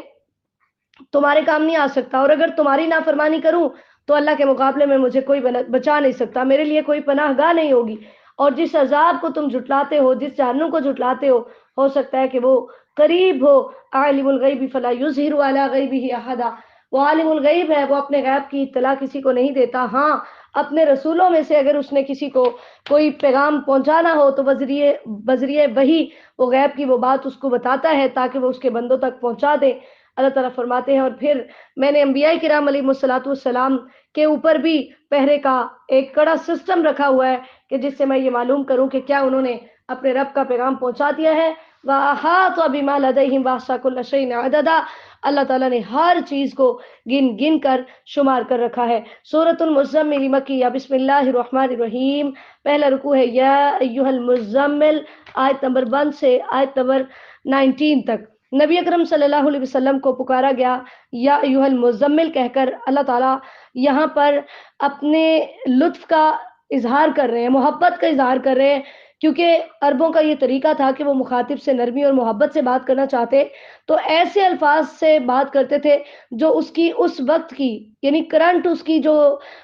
تمہارے کام نہیں آ سکتا، اور اگر تمہاری نافرمانی کروں تو اللہ کے مقابلے میں مجھے کوئی بچا نہیں سکتا، میرے لیے کوئی پناہ گاہ نہیں ہوگی. اور جس عذاب کو تم جھٹلاتے ہو، جس جہنم کو جھٹلاتے ہو سکتا ہے کہ وہ قریب ہو. عالم الغیب فلا یظہر علی غیبہ احدا، وہ عالم الغیب ہے، وہ اپنے غیب کی اطلاع کسی کو نہیں دیتا. ہاں اپنے رسولوں میں سے اگر اس نے کسی کو کوئی پیغام پہنچانا ہو تو بذریعہ وحی وہ غیب کی وہ بات اس کو بتاتا ہے تاکہ وہ اس کے بندوں تک پہنچا دے. اللہ تعالیٰ فرماتے ہیں اور پھر میں نے انبیاء کرام علیہ الصلوۃ والسلام کے اوپر بھی پہرے کا ایک کڑا سسٹم رکھا ہوا ہے کہ جس سے میں یہ معلوم کروں کہ کیا انہوں نے اپنے رب کا پیغام پہنچا دیا ہے. وَأَحَاطَ بِمَا لَدَيْهِمْ وَأَحْصَىٰ كُلَّ شَيْءٍ عَدَدًا، اللہ تعالیٰ نے ہر چیز کو گن گن کر شمار کر رکھا ہے. سورۃ المزمل مکیہ، بسم اللہ الرحمن الرحیم. پہلا رکوع ہے یا ایھا المزمل، آیت نمبر 1 سے آیت نمبر 19 تک. نبی اکرم صلی اللہ علیہ وسلم کو پکارا گیا یا ایھا المزمل کہہ کر. اللہ تعالیٰ یہاں پر اپنے لطف کا اظہار کر رہے ہیں، محبت کا اظہار کر رہے ہیں، کیونکہ عربوں کا یہ طریقہ تھا کہ وہ مخاطب سے نرمی اور محبت سے بات کرنا چاہتے تو ایسے الفاظ سے بات کرتے تھے جو اس کی اس وقت کی یعنی کرنٹ اس کی جو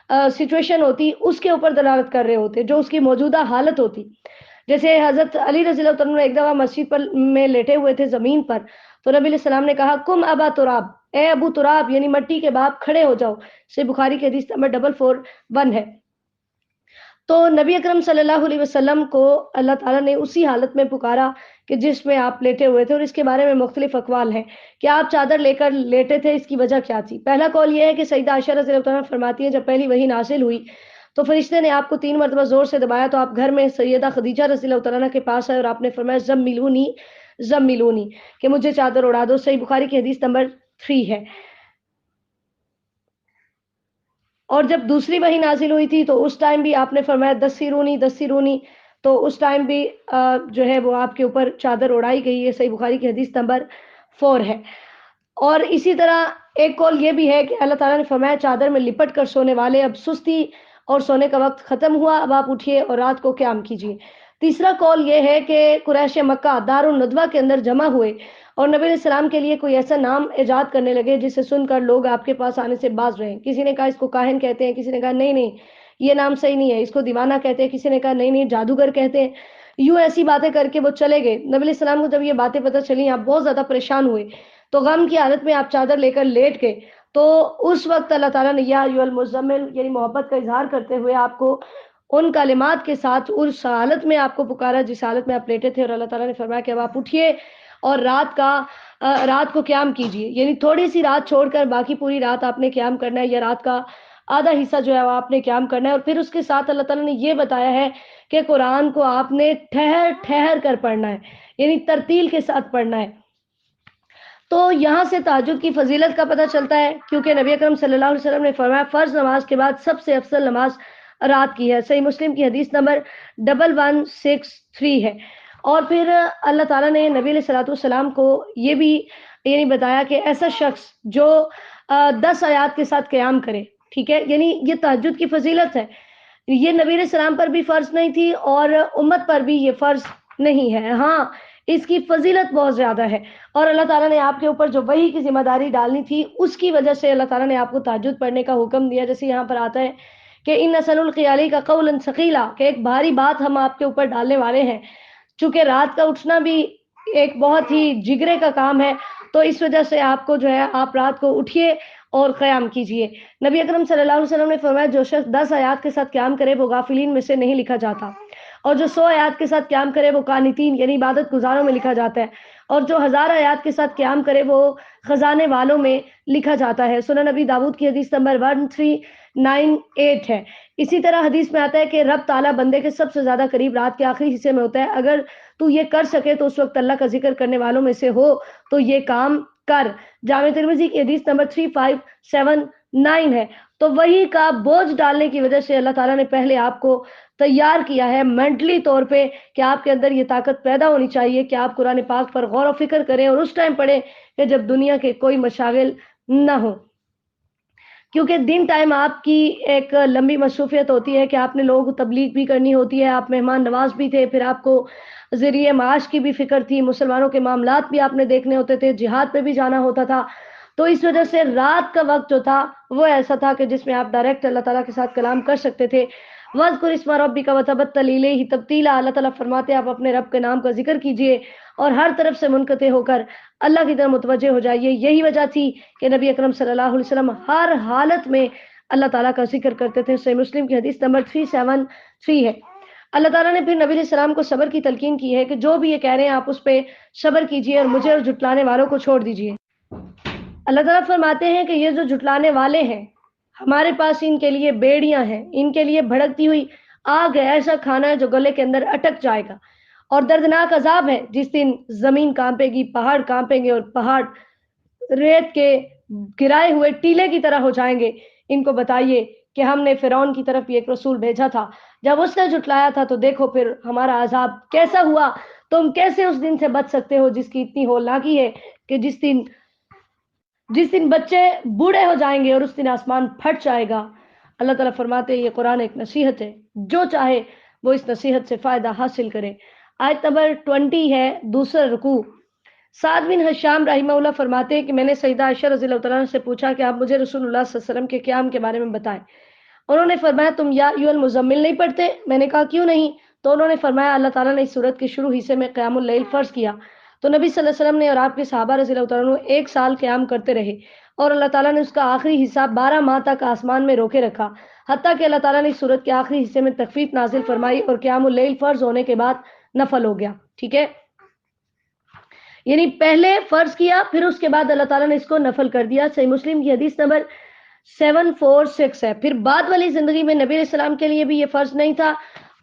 سچویشن ہوتی اس کے اوپر دلالت کر رہے ہوتے، جو اس کی موجودہ حالت ہوتی. جیسے حضرت علی رضی اللہ عنہ ایک دفعہ مسجد پر میں لیٹے ہوئے تھے زمین پر، تو نبی علیہ السلام نے کہا کم ابا تراب، اے ابو تراب یعنی مٹی کے باپ کھڑے ہو جاؤ. سے بخاری کی حدیث نمبر 441 ہے. تو نبی اکرم صلی اللہ علیہ وسلم کو اللہ تعالیٰ نے اسی حالت میں پکارا کہ جس میں آپ لیٹے ہوئے تھے، اور اس کے بارے میں مختلف اقوال ہیں کہ آپ چادر لے کر لیٹے تھے، اس کی وجہ کیا تھی. پہلا قول یہ ہے کہ سیدہ عائشہ رضی اللہ عنہا فرماتی ہیں جب پہلی وحی نازل ہوئی تو فرشتے نے آپ کو 3 مرتبہ زور سے دبایا تو آپ گھر میں سیدہ خدیجہ رضی اللہ عنہا کے پاس آئے اور آپ نے فرمایا زملونی زملونی، کہ مجھے چادر اڑا دو. صحیح بخاری کی حدیث نمبر 3 ہے. اور جب دوسری وحی نازل ہوئی تھی تو اس ٹائم بھی آپ نے فرمایا دسیرونی دسیرونی، تو اس ٹائم بھی جو ہے وہ آپ کے اوپر چادر اڑائی گئی ہے. صحیح بخاری کی حدیث نمبر 4 ہے. اور اسی طرح ایک قول یہ بھی ہے کہ اللہ تعالیٰ نے فرمایا چادر میں لپٹ کر سونے والے، اب سستی اور سونے کا وقت ختم ہوا، اب آپ اٹھیے اور رات کو قیام کیجیے. تیسرا قول یہ ہے کہ قریش مکہ دار الندوہ کے اندر جمع ہوئے اور نبی علیہ السلام کے لیے کوئی ایسا نام ایجاد کرنے لگے جسے سن کر لوگ آپ کے پاس آنے سے باز رہے. کسی نے کہا اس کو کاہن کہتے ہیں، کسی نے کہا نہیں نہیں یہ نام صحیح نہیں ہے، اس کو دیوانہ کہتے ہیں، کسی نے کہا نہیں نہیں جادوگر کہتے ہیں. یوں ایسی باتیں کر کے وہ چلے گئے. نبی علیہ السلام کو جب یہ باتیں پتہ چلی آپ بہت زیادہ پریشان ہوئے، تو غم کی حالت میں آپ چادر لے کر لیٹ گئے. تو اس وقت اللہ تعالیٰ نے یا ایھا المزمل یعنی محبت کا اظہار کرتے ہوئے آپ کو ان کلمات کے ساتھ اس حالت میں آپ کو پکارا جس حالت میں آپ لیٹے تھے، اور اللہ تعالیٰ نے فرمایا کہ اب آپ اٹھیے اور رات کو قیام کیجیے. یعنی تھوڑی سی رات چھوڑ کر باقی پوری رات آپ نے قیام کرنا ہے، یا رات کا آدھا حصہ جو ہے وہ آپ نے قیام کرنا ہے. اور پھر اس کے ساتھ اللہ تعالیٰ نے یہ بتایا ہے کہ قرآن کو آپ نے ٹھہر ٹھہر کر پڑھنا ہے، یعنی ترتیل کے ساتھ پڑھنا ہے. تو یہاں سے تہجد کی فضیلت کا پتہ چلتا ہے، کیونکہ نبی اکرم صلی اللہ علیہ وسلم نے فرمایا فرض نماز کے بعد سب سے افضل نماز رات کی ہے. صحیح مسلم کی حدیث نمبر 1163 ہے. اور پھر اللہ تعالیٰ نے نبی علیہ الصلوۃ والسلام کو یہ بھی یعنی بتایا کہ ایسا شخص جو 10 آیات کے ساتھ قیام کرے، ٹھیک ہے، یعنی یہ تہجد کی فضیلت ہے. یہ نبی علیہ السلام پر بھی فرض نہیں تھی اور امت پر بھی یہ فرض نہیں ہے. ہاں اس کی فضیلت بہت زیادہ ہے، اور اللہ تعالیٰ نے آپ کے اوپر جو وحی کی ذمہ داری ڈالنی تھی اس کی وجہ سے اللہ تعالیٰ نے آپ کو تہجد پڑھنے کا حکم دیا. جیسے یہاں پر آتا ہے کہ ان سنلقی علیک قولا ثقیلا، کہ ایک بھاری بات ہم آپ کے اوپر ڈالنے والے ہیں. چونکہ رات کا اٹھنا بھی ایک بہت ہی جگرے کا کام ہے، تو اس وجہ سے آپ کو جو ہے آپ رات کو اٹھیے اور قیام کیجئے. نبی اکرم صلی اللہ علیہ وسلم نے فرمایا جو شخص 10 آیات کے ساتھ قیام کرے وہ غافلین میں سے نہیں لکھا جاتا، اور جو 100 آیات کے ساتھ قیام کرے وہ قانتین یعنی عبادت گزاروں میں لکھا جاتا ہے، اور جو 1000 آیات کے ساتھ قیام کرے وہ خزانے والوں میں لکھا جاتا ہے. سنن نبی داؤد کی حدیث نمبر 1398 ہے. اسی طرح حدیث میں آتا ہے کہ رب تعالیٰ بندے کے سب سے زیادہ قریب رات کے آخری حصے میں ہوتا ہے. اگر تو یہ کر سکے تو اس وقت اللہ کا ذکر کرنے والوں میں سے ہو تو یہ کام کر. جامع ترمذی کی حدیث نمبر 3579 ہے. تو وہی کا بوجھ ڈالنے کی وجہ سے اللہ تعالیٰ نے پہلے آپ کو تیار کیا ہے مینٹلی طور پہ کہ آپ کے اندر یہ طاقت پیدا ہونی چاہیے کہ آپ قرآن پاک پر غور و فکر کریں اور اس ٹائم پڑھیں کہ جب دنیا کے کوئی مشاغل نہ ہو. کیونکہ دن ٹائم آپ کی ایک لمبی مصروفیت ہوتی ہے کہ آپ نے لوگوں کو تبلیغ بھی کرنی ہوتی ہے، آپ مہمان نواز بھی تھے، پھر آپ کو ذریعہ معاش کی بھی فکر تھی، مسلمانوں کے معاملات بھی آپ نے دیکھنے ہوتے تھے، جہاد پہ بھی جانا ہوتا تھا. تو اس وجہ سے رات کا وقت جو تھا وہ ایسا تھا کہ جس میں آپ ڈائریکٹ اللہ تعالیٰ کے ساتھ کلام کر سکتے تھے. وَاذْكُرِ اسْمَ رَبِّكَ وَتَبَتَّلْ إِلَيْهِ تَبْتِيلًا، اللہ تعالیٰ فرماتے ہیں آپ اپنے رب کے نام کا ذکر کیجئے اور ہر طرف سے منقطع ہو کر اللہ کی طرف متوجہ ہو جائیے. یہی وجہ تھی کہ نبی اکرم صلی اللہ علیہ وسلم ہر حالت میں اللہ تعالیٰ کا ذکر کرتے تھے. صحیح مسلم کی حدیث نمبر 373 ہے. اللہ تعالیٰ نے پھر نبی علیہ السلام کو صبر کی تلقین کی ہے کہ جو بھی یہ کہہ رہے ہیں آپ اس پہ صبر کیجئے اور مجھے اور جھٹلانے والوں کو چھوڑ دیجئے. اللہ تعالیٰ فرماتے ہیں کہ یہ جو جھٹلانے والے ہیں ہمارے پاس ان کے لیے بیڑیاں ہیں، ان کے لیے بھڑکتی ہوئی آگ ہے، ایسا کھانا ہے جو گلے کے اندر اٹک جائے گا، اور دردناک عذاب ہے جس دن زمین کانپے گی، پہاڑ کانپیں گے اور پہاڑ ریت کے گرائے ہوئے ٹیلے کی طرح ہو جائیں گے. ان کو بتائیے کہ ہم نے فرعون کی طرف ایک رسول بھیجا تھا، جب اس نے جھٹلایا تھا تو دیکھو پھر ہمارا عذاب کیسا ہوا. تم کیسے اس دن سے بچ سکتے ہو جس کی اتنی ہولناکی ہے کہ جس دن بچے بوڑھے ہو جائیں گے اور اس دن آسمان پھٹ جائے گا. اللہ تعالیٰ فرماتے ہیں یہ قرآن ایک نصیحت ہے، جو چاہے وہ اس نصیحت سے فائدہ حاصل کرے. آیت نمبر 20 ہے، دوسرا رکوع. سعد بن ہشام رحمہ اللہ فرماتے ہیں کہ میں نے سیدہ عائشہ رضی اللہ تعالیٰ عنہ سے پوچھا کہ آپ مجھے رسول اللہ صلی اللہ علیہ وسلم کے قیام کے بارے میں بتائیں. انہوں نے فرمایا تم یا ایھا المزمل نہیں پڑھتے؟ میں نے کہا کیوں نہیں؟ تو انہوں نے فرمایا اللہ تعالیٰ نے اس سورت کے شروع حصے میں قیام اللیل فرض کیا. تو نبی صلی اللہ علیہ وسلم نے اور آپ کے صحابہ رضی اللہ تعالیٰ عنہ 1 سال قیام کرتے رہے، اور اللہ تعالیٰ نے اس کا آخری حصہ 12 ماہ تک آسمان میں روکے رکھا، حتیٰ کہ اللہ تعالیٰ نے اس سورت کے آخری حصے میں تخفیف نازل فرمائی اور قیام اللیل فرض ہونے کے بعد نفل ہو گیا. ٹھیک ہے، یعنی پہلے فرض کیا پھر اس کے بعد اللہ تعالیٰ نے اس کو نفل کر دیا. صحیح مسلم کی حدیث نمبر 746 ہے. پھر بعد والی زندگی میں نبی علیہ السلام کے لیے بھی یہ فرض نہیں تھا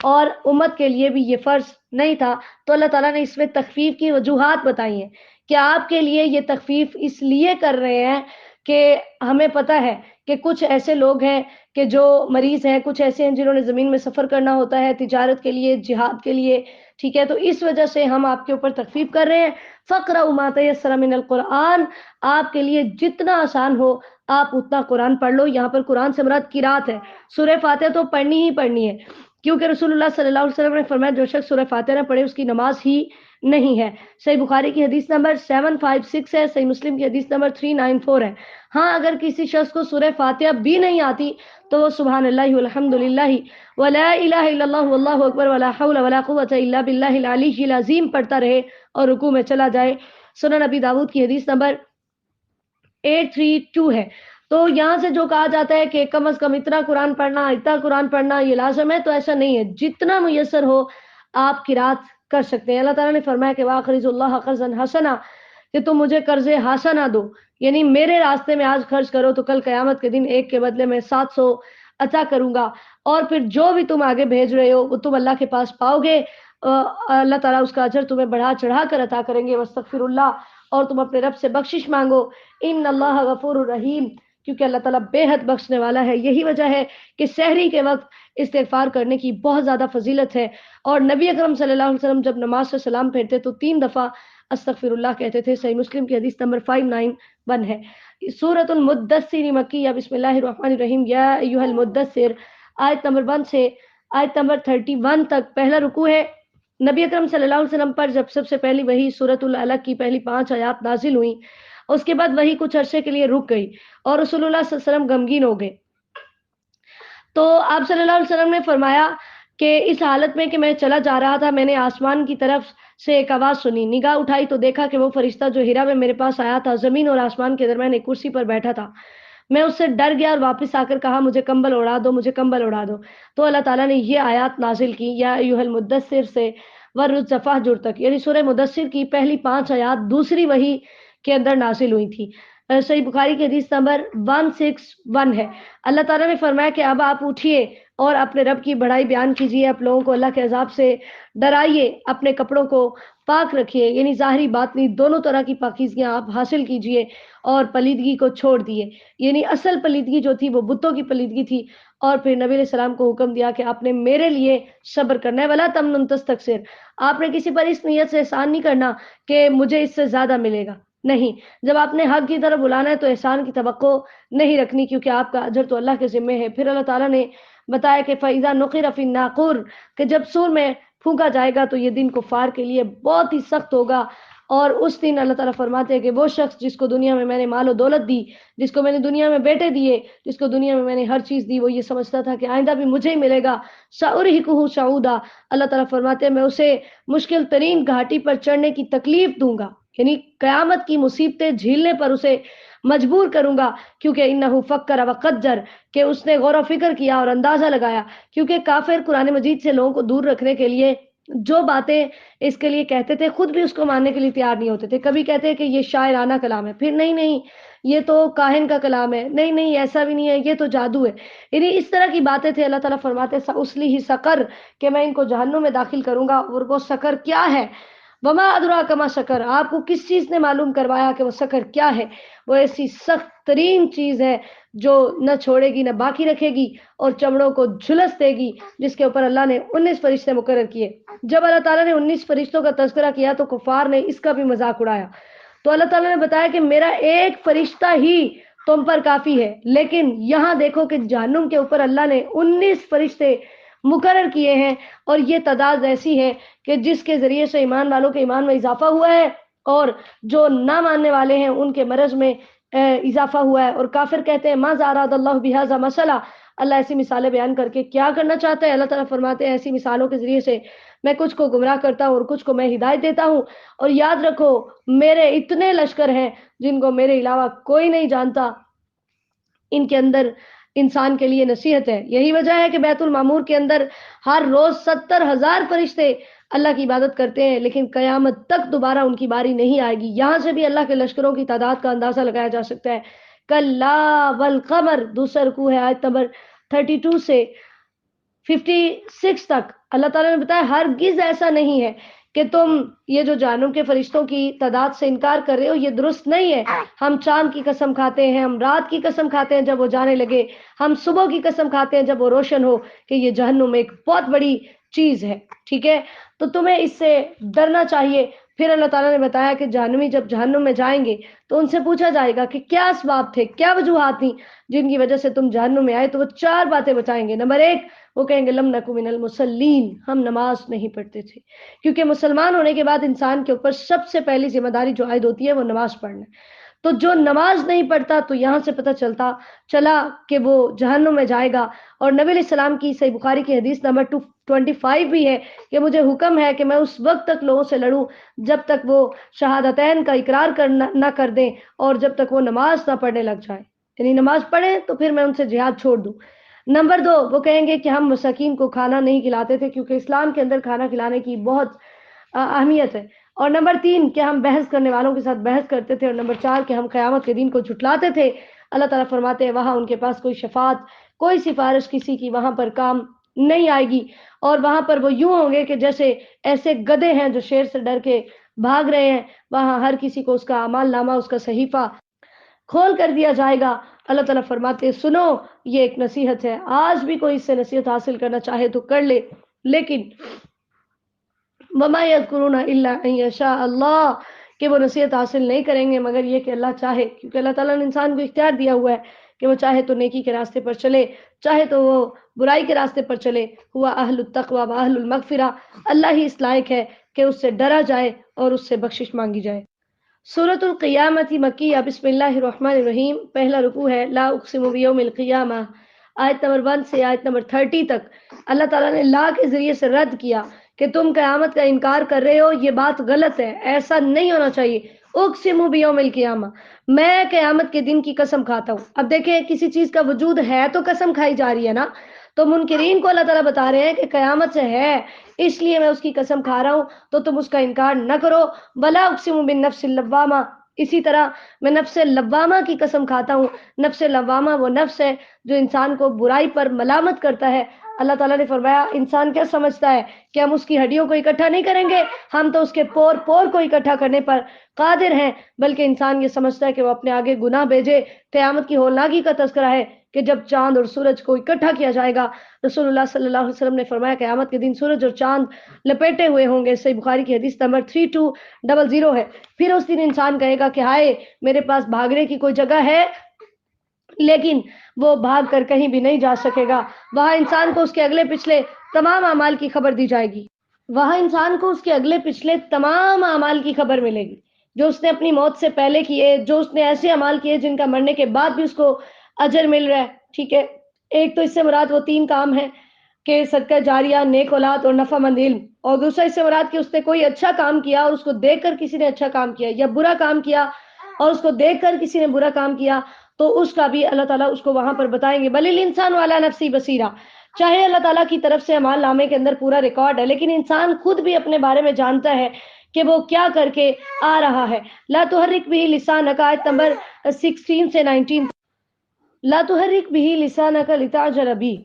اور امت کے لیے بھی یہ فرض نہیں تھا. تو اللہ تعالیٰ نے اس میں تخفیف کی وجوہات بتائی ہیں کہ آپ کے لیے یہ تخفیف اس لیے کر رہے ہیں کہ ہمیں پتہ ہے کہ کچھ ایسے لوگ ہیں کہ جو مریض ہیں، کچھ ایسے ہیں جنہوں نے زمین میں سفر کرنا ہوتا ہے تجارت کے لیے، جہاد کے لیے. ٹھیک ہے، تو اس وجہ سے ہم آپ کے اوپر تخفیف کر رہے ہیں. فَاقْرَؤْا مَا تَيَسَّرَ مِنَ الْقُرْآنِ، آپ کے لیے جتنا آسان ہو آپ اتنا قرآن پڑھ لو. یہاں پر قرآن سے مراد قرات ہے. سورہ فاتحہ تو پڑھنی ہی پڑھنی ہے، کیونکہ رسول اللہ صلی اللہ علیہ وسلم نے فرمایا جو شخص سورہ فاتحہ نہ پڑھے اس کی نماز ہی نہیں ہے. صحیح بخاری کی حدیث نمبر 756 ہے. صحیح مسلم کی حدیث نمبر 394 ہے. ہاں اگر کسی شخص کو سورہ فاتحہ بھی نہیں آتی تو وہ سبحان اللہ والحمد للہ ولا الہ الا اللہ واللہ اکبر ولا حول ولا قوۃ الا باللہ العلی العظیم پڑھتا رہے اور رکوع میں چلا جائے. سنن نبی داؤد کی حدیث نمبر 832 ہے. تو یہاں سے جو کہا جاتا ہے کہ کم از کم اتنا قرآن پڑھنا یہ لازم ہے، تو ایسا نہیں ہے. جتنا میسر ہو آپ قرات کر سکتے ہیں. اللہ تعالیٰ نے فرمایا کہ وَأَقْرِضُوا اللَّهَ قَرْضًا حَسَنًا، کہ تم مجھے قرض حسنہ دو، یعنی میرے راستے میں آج خرچ کرو تو کل قیامت کے دن ایک کے بدلے میں 700 عطا کروں گا. اور پھر جو بھی تم آگے بھیج رہے ہو وہ تم اللہ کے پاس پاؤ گے. اللہ تعالیٰ اس کا اجر تمہیں بڑھا چڑھا کر عطا کریں گے. واستغفر اللہ، اور تم اپنے رب سے بخشش مانگو. ان اللہ غفور الرحیم، کیونکہ اللہ تعالیٰ بے حد بخشنے والا ہے. یہی وجہ ہے کہ سحری کے وقت استغفار کرنے کی بہت زیادہ فضیلت ہے. اور نبی اکرم صلی اللہ علیہ وسلم جب نماز سے سلام پھیرتے تو 3 دفعہ استغفر اللہ کہتے تھے. صحیح مسلم کی حدیث نمبر 591 ہے. سورۃ المدثر مکیہ. بسم اللہ الرحمن الرحیم. یا ایھا المدثر آیت نمبر 1 سے آیت نمبر 31 تک پہلا رکوع ہے۔ نبی اکرم صلی اللہ علیہ وسلم پر جب سب سے پہلی وہی سورۃ العلق کی پہلی 5 آیات نازل ہوئیں، اس کے بعد وہی کچھ عرصے کے لیے رک گئی اور رسول اللہ صلی اللہ علیہ وسلم غمگین ہو گئے۔ تو آپ صلی اللہ علیہ وسلم نے فرمایا کہ اس حالت میں کہ میں چلا جا رہا تھا، میں نے آسمان کی طرف سے ایک آواز سنی، نگاہ اٹھائی تو دیکھا کہ وہ فرشتہ جو ہیرا میں میرے پاس آیا تھا زمین اور آسمان کے درمیان ایک کرسی پر بیٹھا تھا۔ میں اس سے ڈر گیا اور واپس آ کر کہا مجھے کمبل اڑا دو، مجھے کمبل اڑا دو۔ تو اللہ تعالیٰ نے یہ آیات نازل کی، یا ایھا المدثر سے والرجز فاہجر تک، یعنی سورہ مدثر کی پہلی 5 آیات دوسری وحی کے اندر نازل ہوئی تھی۔ صحیح بخاری کی حدیث نمبر 161 ہے۔ اللہ تعالیٰ نے فرمایا کہ اب آپ اٹھیے اور اپنے رب کی بڑائی بیان کیجیے، آپ لوگوں کو اللہ کے عذاب سے ڈرائیے، اپنے کپڑوں کو پاک رکھیے، یعنی ظاہری باطنی دونوں طرح کی پاکیزگیاں آپ حاصل کیجیے اور پلیدگی کو چھوڑ دیے، یعنی اصل پلیدگی جو تھی وہ بتوں کی پلیدگی تھی۔ اور پھر نبی علیہ السلام کو حکم دیا کہ آپ نے میرے لیے صبر کرنا ہے، ولا تمنن تستکثر، آپ نے کسی پر اس نیت سے احسان نہیں کرنا کہ مجھے اس سے زیادہ ملے گا، نہیں، جب آپ نے حق کی طرف بلانا ہے تو احسان کی توقع نہیں رکھنی، کیونکہ آپ کا اجر تو اللہ کے ذمے ہے۔ پھر اللہ تعالیٰ نے بتایا کہ فَإِذَا نُقِرَ فِي النَّاقُورِ، کہ جب سور میں پھونکا جائے گا تو یہ دن کفار کے لیے بہت ہی سخت ہوگا۔ اور اس دن اللہ تعالیٰ فرماتے ہیں کہ وہ شخص جس کو دنیا میں میں نے مال و دولت دی، جس کو میں نے دنیا میں بیٹے دیے، جس کو دنیا میں میں نے ہر چیز دی، وہ یہ سمجھتا تھا کہ آئندہ بھی مجھے ہی ملے گا، سأرهقه صعودا، اللہ تعالیٰ فرماتے ہیں میں اسے مشکل ترین گھاٹی پر چڑھنے کی تکلیف دوں گا، یعنی قیامت کی مصیبتیں جھیلنے پر اسے مجبور کروں گا، کیونکہ انہو فکر وقدر، کہ اس نے غور و فکر کیا اور اندازہ لگایا۔ کیونکہ کافر قرآن مجید سے لوگوں کو دور رکھنے کے لیے جو باتیں اس کے لیے کہتے تھے، خود بھی اس کو ماننے کے لیے تیار نہیں ہوتے تھے۔ کبھی کہتے ہیں کہ یہ شاعرانہ کلام ہے، پھر نہیں نہیں یہ تو کاہن کا کلام ہے، نہیں نہیں ایسا بھی نہیں ہے، یہ تو جادو ہے، یعنی اس طرح کی باتیں تھے۔ اللہ تعالیٰ فرماتے اسلی ہی سقر، کہ میں ان کو جہنم میں داخل کروں گا، اور وہ سقر کیا ہے؟ وما ادراک ما سقر، آپ کو کس چیز نے معلوم کروایا کہ وہ سقر کیا ہے؟ وہ ایسی سخت ترین چیز ہے جو نہ چھوڑے گی نہ باقی رکھے گی اور چمڑوں کو جھلس دے گی، جس کے اوپر اللہ نے 19 فرشتے مقرر کیے۔ جب اللہ تعالیٰ نے 19 فرشتوں کا تذکرہ کیا تو کفار نے اس کا بھی مذاق اڑایا۔ تو اللہ تعالیٰ نے بتایا کہ میرا ایک فرشتہ ہی تم پر کافی ہے، لیکن یہاں دیکھو کہ جہنم کے اوپر اللہ نے 19 فرشتے مقرر کیے ہیں، اور یہ تعداد ایسی ہے کہ جس کے ذریعے سے ایمان والوں کے ایمان میں اضافہ ہوا ہے، اور جو نہ ماننے والے ہیں ان کے مرض میں اضافہ ہوا ہے۔ اور کافر کہتے ہیں ما زاراد اللہ بہذا مسئلہ، اللہ ایسی مثالیں بیان کر کے کیا کرنا چاہتا ہے؟ اللہ تعالیٰ فرماتے ہیں ایسی مثالوں کے ذریعے سے میں کچھ کو گمراہ کرتا ہوں اور کچھ کو میں ہدایت دیتا ہوں، اور یاد رکھو میرے اتنے لشکر ہیں جن کو میرے علاوہ کوئی نہیں جانتا، ان کے اندر انسان کے لیے نصیحت ہے۔ یہی وجہ ہے کہ بیت المعمور کے اندر ہر روز 70,000 فرشتے اللہ کی عبادت کرتے ہیں، لیکن قیامت تک دوبارہ ان کی باری نہیں آئے گی۔ یہاں سے بھی اللہ کے لشکروں کی تعداد کا اندازہ لگایا جا سکتا ہے۔ کلا والقمر، دوسرا رکوع ہے آیت نمبر 32 سے 56 تک۔ اللہ تعالیٰ نے بتایا ہرگز ایسا نہیں ہے کہ تم یہ جو جہنم کے فرشتوں کی تعداد سے انکار کر رہے ہو، یہ درست نہیں ہے۔ ہم چاند کی قسم کھاتے ہیں، ہم رات کی قسم کھاتے ہیں جب وہ جانے لگے، ہم صبح کی قسم کھاتے ہیں جب وہ روشن ہو، کہ یہ جہنم ایک بہت بڑی چیز ہے، ٹھیک ہے؟ تو تمہیں اس سے ڈرنا چاہیے۔ پھر اللہ تعالیٰ نے بتایا کہ جہنمی جب جہنم میں جائیں گے تو ان سے پوچھا جائے گا کہ کیا اسباب تھے، کیا وجوہات تھیں جن کی وجہ سے تم جہنم میں آئے، تو وہ 4 باتیں بتائیں گے۔ نمبر 1، وہ کہیں گے لم نکو من المصلین، ہم نماز نہیں پڑھتے تھے، کیونکہ مسلمان ہونے کے بعد انسان کے اوپر سب سے پہلی ذمہ داری جو عائد ہوتی ہے وہ نماز پڑھنا ہے۔ تو جو نماز نہیں پڑھتا تو یہاں سے پتہ چلا کہ وہ جہنم میں جائے گا۔ اور نبی علیہ السلام کی صحیح بخاری کی حدیث نمبر 225 بھی ہے کہ مجھے حکم ہے کہ میں اس وقت تک لوگوں سے لڑوں جب تک وہ شہادتین کا اقرار نہ کر دیں اور جب تک وہ نماز نہ پڑھنے لگ جائیں، یعنی نماز پڑھیں تو پھر میں ان سے جہاد چھوڑ دوں۔ نمبر 2، وہ کہیں گے کہ ہم مساکین کو کھانا نہیں کھلاتے تھے، کیونکہ اسلام کے اندر کھانا کھلانے کی بہت اہمیت ہے۔ اور نمبر 3 کہ ہم بحث کرنے والوں کے ساتھ بحث کرتے تھے، اور نمبر 4 کہ ہم قیامت کے دن کو جھٹلاتے تھے۔ اللہ تعالیٰ فرماتے ہیں وہاں ان کے پاس کوئی شفاعت، کوئی سفارش کسی کی وہاں پر کام نہیں آئے گی، اور وہاں پر وہ یوں ہوں گے کہ جیسے ایسے گدھے ہیں جو شیر سے ڈر کے بھاگ رہے ہیں۔ وہاں ہر کسی کو اس کا اعمال نامہ، اس کا صحیفہ کھول کر دیا جائے گا۔ اللہ تعالیٰ فرماتے ہیں سنو یہ ایک نصیحت ہے، آج بھی کوئی اس سے نصیحت حاصل کرنا چاہے تو کر لے، لیکن وما یذکرون الا ان یشاء اللہ، کہ وہ نصیحت حاصل نہیں کریں گے مگر یہ کہ اللہ چاہے، کیونکہ اللہ تعالیٰ نے انسان کو اختیار دیا ہوا ہے کہ وہ چاہے تو نیکی کے راستے پر چلے، چاہے تو وہ برائی کے راستے پر چلے. ہوا اہل التقوی و اہل المغفرہ، اللہ ہی اس لائق ہے کہ اس سے ڈرا جائے اور اس سے بخشش مانگی جائے. سورۃ القیامت مکیہ. بسم اللہ الرحمن الرحیم. پہلا رکوع ہے لا اقسم بیوم القیامہ. آیت نمبر 1 سے آیت نمبر 30 تک اللہ تعالیٰ نے لا کے ذریعے سے رد کیا کہ تم قیامت کا انکار کر رہے ہو، یہ بات غلط ہے، ایسا نہیں ہونا چاہیے. اقسم بیوم القیامہ، میں قیامت کے دن کی قسم کھاتا ہوں. اب دیکھیں کسی چیز کا وجود ہے تو قسم کھائی جا رہی ہے نا. تو منکرین کو اللہ تعالیٰ بتا رہے ہیں کہ قیامت سے ہے اس لیے میں اس کی قسم کھا رہا ہوں، تو تم اس کا انکار نہ کرو. ولا اقسم بالنفس اللوامہ، اسی طرح میں نفس لوامہ کی قسم کھاتا ہوں. نفس لوامہ وہ نفس ہے جو انسان کو برائی پر ملامت کرتا ہے. اللہ تعالیٰ نے فرمایا انسان کیا سمجھتا ہے کہ ہم اس کی ہڈیوں کو اکٹھا نہیں کریں گے، ہم تو اس کے پور پور کو اکٹھا کرنے پر قادر ہیں. بلکہ انسان یہ سمجھتا ہے کہ وہ اپنے آگے گناہ بھیجے. قیامت کی ہولناکی کا تذکرہ ہے کہ جب چاند اور سورج کو اکٹھا کیا جائے گا. رسول اللہ صلی اللہ علیہ وسلم نے فرمایا قیامت کے دن سورج اور چاند لپیٹے ہوئے ہوں گے. صحیح بخاری کی حدیث نمبر 3200 ہے. پھر اس دن انسان کہے گا کہ ہائے میرے پاس بھاگنے کی کوئی جگہ ہے، لیکن وہ بھاگ کر کہیں بھی نہیں جا سکے گا. وہاں انسان کو اس کے اگلے پچھلے تمام اعمال کی خبر دی جائے گی. وہاں انسان کو اس کے اگلے پچھلے تمام اعمال کی خبر ملے گی، جو اس نے اپنی موت سے پہلے کیے، جو اس نے ایسے اعمال کیے جن کا مرنے کے بعد بھی اس کو اجر مل رہا ہے. ٹھیک ہے، ایک تو اس سے مراد وہ 3 کام ہیں کہ صدقہ جاریہ، نیک اولاد اور نفع مند علم. اور دوسرا اس سے مراد کہ اس نے کوئی اچھا کام کیا اور اس کو دیکھ کر کسی نے اچھا کام کیا، یا برا کام کیا اور اس کو دیکھ کر کسی نے برا کام کیا، تو اس کا بھی اللہ تعالیٰ اس کو وہاں پر بتائیں گے. بل الانسان والا نفسی بصیرہ. چاہے اللہ تعالیٰ کی طرف سے اعمال نامے کے اندر پورا ریکارڈ ہے، لیکن انسان خود بھی اپنے بارے میں جانتا ہے کہ وہ کیا کر کے آ رہا ہے. لا تحرک بھی لسانک، آیت نمبر 16 سے 19. لا تحرک بھی لسانک لتعجل بھی.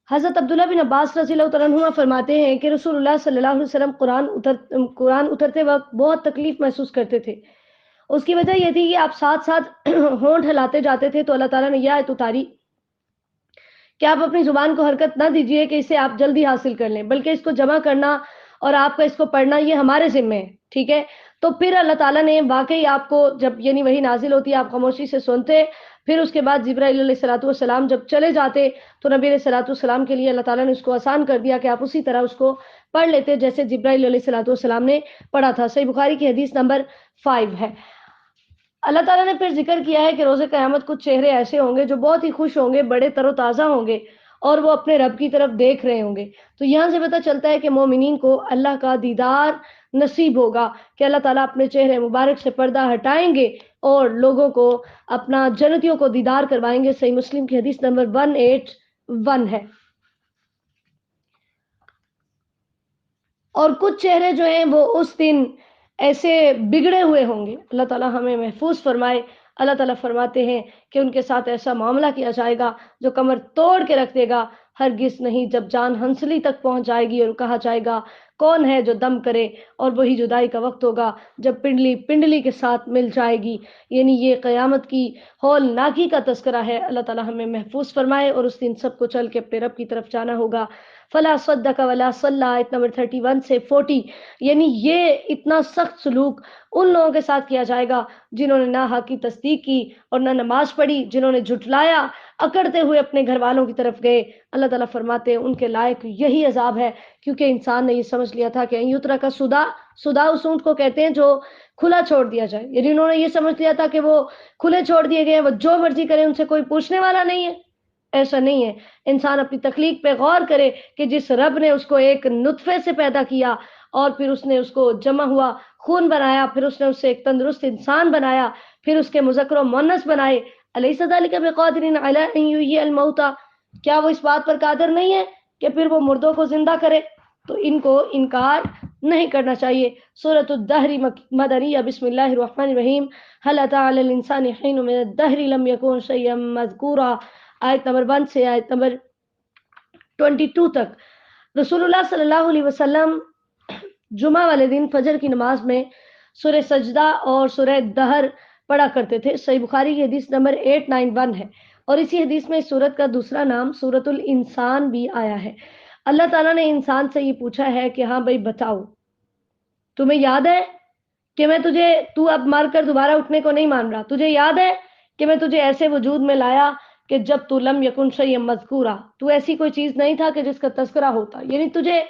حضرت عبداللہ بن عباس رضی اللہ تعالیٰ عنہ فرماتے ہیں کہ رسول اللہ صلی اللہ علیہ وسلم قرآن اترتے وقت بہت تکلیف محسوس کرتے تھے. اس کی وجہ یہ تھی کہ آپ ساتھ ساتھ ہونٹ ہلاتے جاتے تھے. تو اللہ تعالیٰ نے یہ آیت اتاری کہ آپ اپنی زبان کو حرکت نہ دیجیے کہ اسے آپ جلدی حاصل کر لیں، بلکہ اس کو جمع کرنا اور آپ کا اس کو پڑھنا یہ ہمارے ذمہ ہے. ٹھیک ہے، تو پھر اللہ تعالیٰ نے واقعی آپ کو جب یعنی وہی نازل ہوتی ہے آپ خاموشی سے سنتے، پھر اس کے بعد جبرائیل علیہ الصلوۃ والسلام جب چلے جاتے تو نبی علیہ الصلوۃ والسلام کے لیے اللہ تعالیٰ نے اس کو آسان کر دیا کہ آپ اسی طرح اس کو پڑھ لیتے جیسے جبرائیل علیہ الصلوۃ والسلام نے پڑھا تھا. صحیح بخاری کی حدیث نمبر 5 ہے. اللہ تعالیٰ نے پھر ذکر کیا ہے کہ روز قیامت کچھ چہرے ایسے ہوں گے جو بہت ہی خوش ہوں گے، بڑے تر و تازہ ہوں گے اور وہ اپنے رب کی طرف دیکھ رہے ہوں گے. تو یہاں سے پتہ چلتا ہے کہ مومنین کو اللہ کا دیدار نصیب ہوگا کہ اللہ تعالیٰ اپنے چہرے مبارک سے پردہ ہٹائیں گے اور لوگوں کو اپنا جنتیوں کو دیدار کروائیں گے. صحیح مسلم کی حدیث نمبر 181 ہے. اور کچھ چہرے جو ہیں وہ اس دن ایسے بگڑے ہوئے ہوں گے. اللہ تعالیٰ ہمیں محفوظ فرمائے. اللہ تعالیٰ فرماتے ہیں کہ ان کے ساتھ ایسا معاملہ کیا جائے گا جو کمر توڑ کے رکھ دے گا. ہرگز نہیں، جب جان ہنسلی تک پہنچ جائے گی اور کہا جائے گا کون ہے جو دم کرے، اور وہی جدائی کا وقت ہوگا جب پنڈلی پنڈلی کے ساتھ مل جائے گی. یعنی یہ قیامت کی ہولناکی کا تذکرہ ہے. اللہ تعالیٰ ہمیں محفوظ فرمائے. اور اس دن سب کو چل کے اپنے رب کی طرف جانا ہوگا. فلا صدق ولا صلی، آیت نمبر 31 سے 40. یعنی یہ اتنا سخت سلوک ان لوگوں کے ساتھ کیا جائے گا جنہوں نے نہ حق کی تصدیق کی اور نہ نماز پڑھی، جنہوں نے جھٹلایا، اکڑتے ہوئے اپنے گھر والوں کی طرف گئے. اللہ تعالیٰ فرماتے ہیں ان کے لائق یہی عذاب ہے، کیونکہ انسان نے یہ سمجھ لیا تھا کہ یترا کا سدا اس اونٹ کو کہتے ہیں جو کھلا چھوڑ دیا جائے. یعنی انہوں نے یہ سمجھ لیا تھا کہ وہ کھلے چھوڑ دیے گئے ہیں، وہ جو مرضی کریں ان سے کوئی پوچھنے والا نہیں ہے. ایسا نہیں ہے. انسان اپنی تخلیق پہ غور کرے کہ جس رب نے اس کو ایک نطفے سے پیدا کیا اور پھر اس نے اس کو جمع ہوا خون بنایا، پھر اس نے اسے ایک تندرست انسان بنایا، پھر اس کے مذکر و مؤنث بنائے. الیس ذلک بقادر علی ان یحیی الموتى، کیا وہ اس بات پر قادر نہیں ہے کہ پھر وہ مردوں کو زندہ کرے؟ تو ان کو انکار نہیں کرنا چاہیے. سورۃ الدہر مدنیہ. بسم اللہ الرحمن الرحیم. هل اتى على الانسان حين من الدهر لم يكن شيئا مذکورا، آیت نمبر 1 سے آیت نمبر 22 تک. رسول اللہ صلی اللہ علیہ وسلم جمعہ والے دن فجر کی نماز میں سورہ سجدہ اور سورہ دہر پڑھا کرتے تھے. صحیح بخاری کی حدیث نمبر 891 ہے. اور اسی حدیث میں اس سورت کا دوسرا نام سورۃ الانسان بھی آیا ہے. اللہ تعالیٰ نے انسان سے یہ پوچھا ہے کہ ہاں بھائی بتاؤ، تمہیں یاد ہے کہ تو اب مر کر دوبارہ اٹھنے کو نہیں مان رہا؟ تجھے یاد ہے کہ میں تجھے ایسے وجود میں لایا کہ جب تو لم یکن شیء مذکورا، تو ایسی کوئی چیز نہیں تھا کہ جس کا تذکرہ ہوتا، یعنی تجھے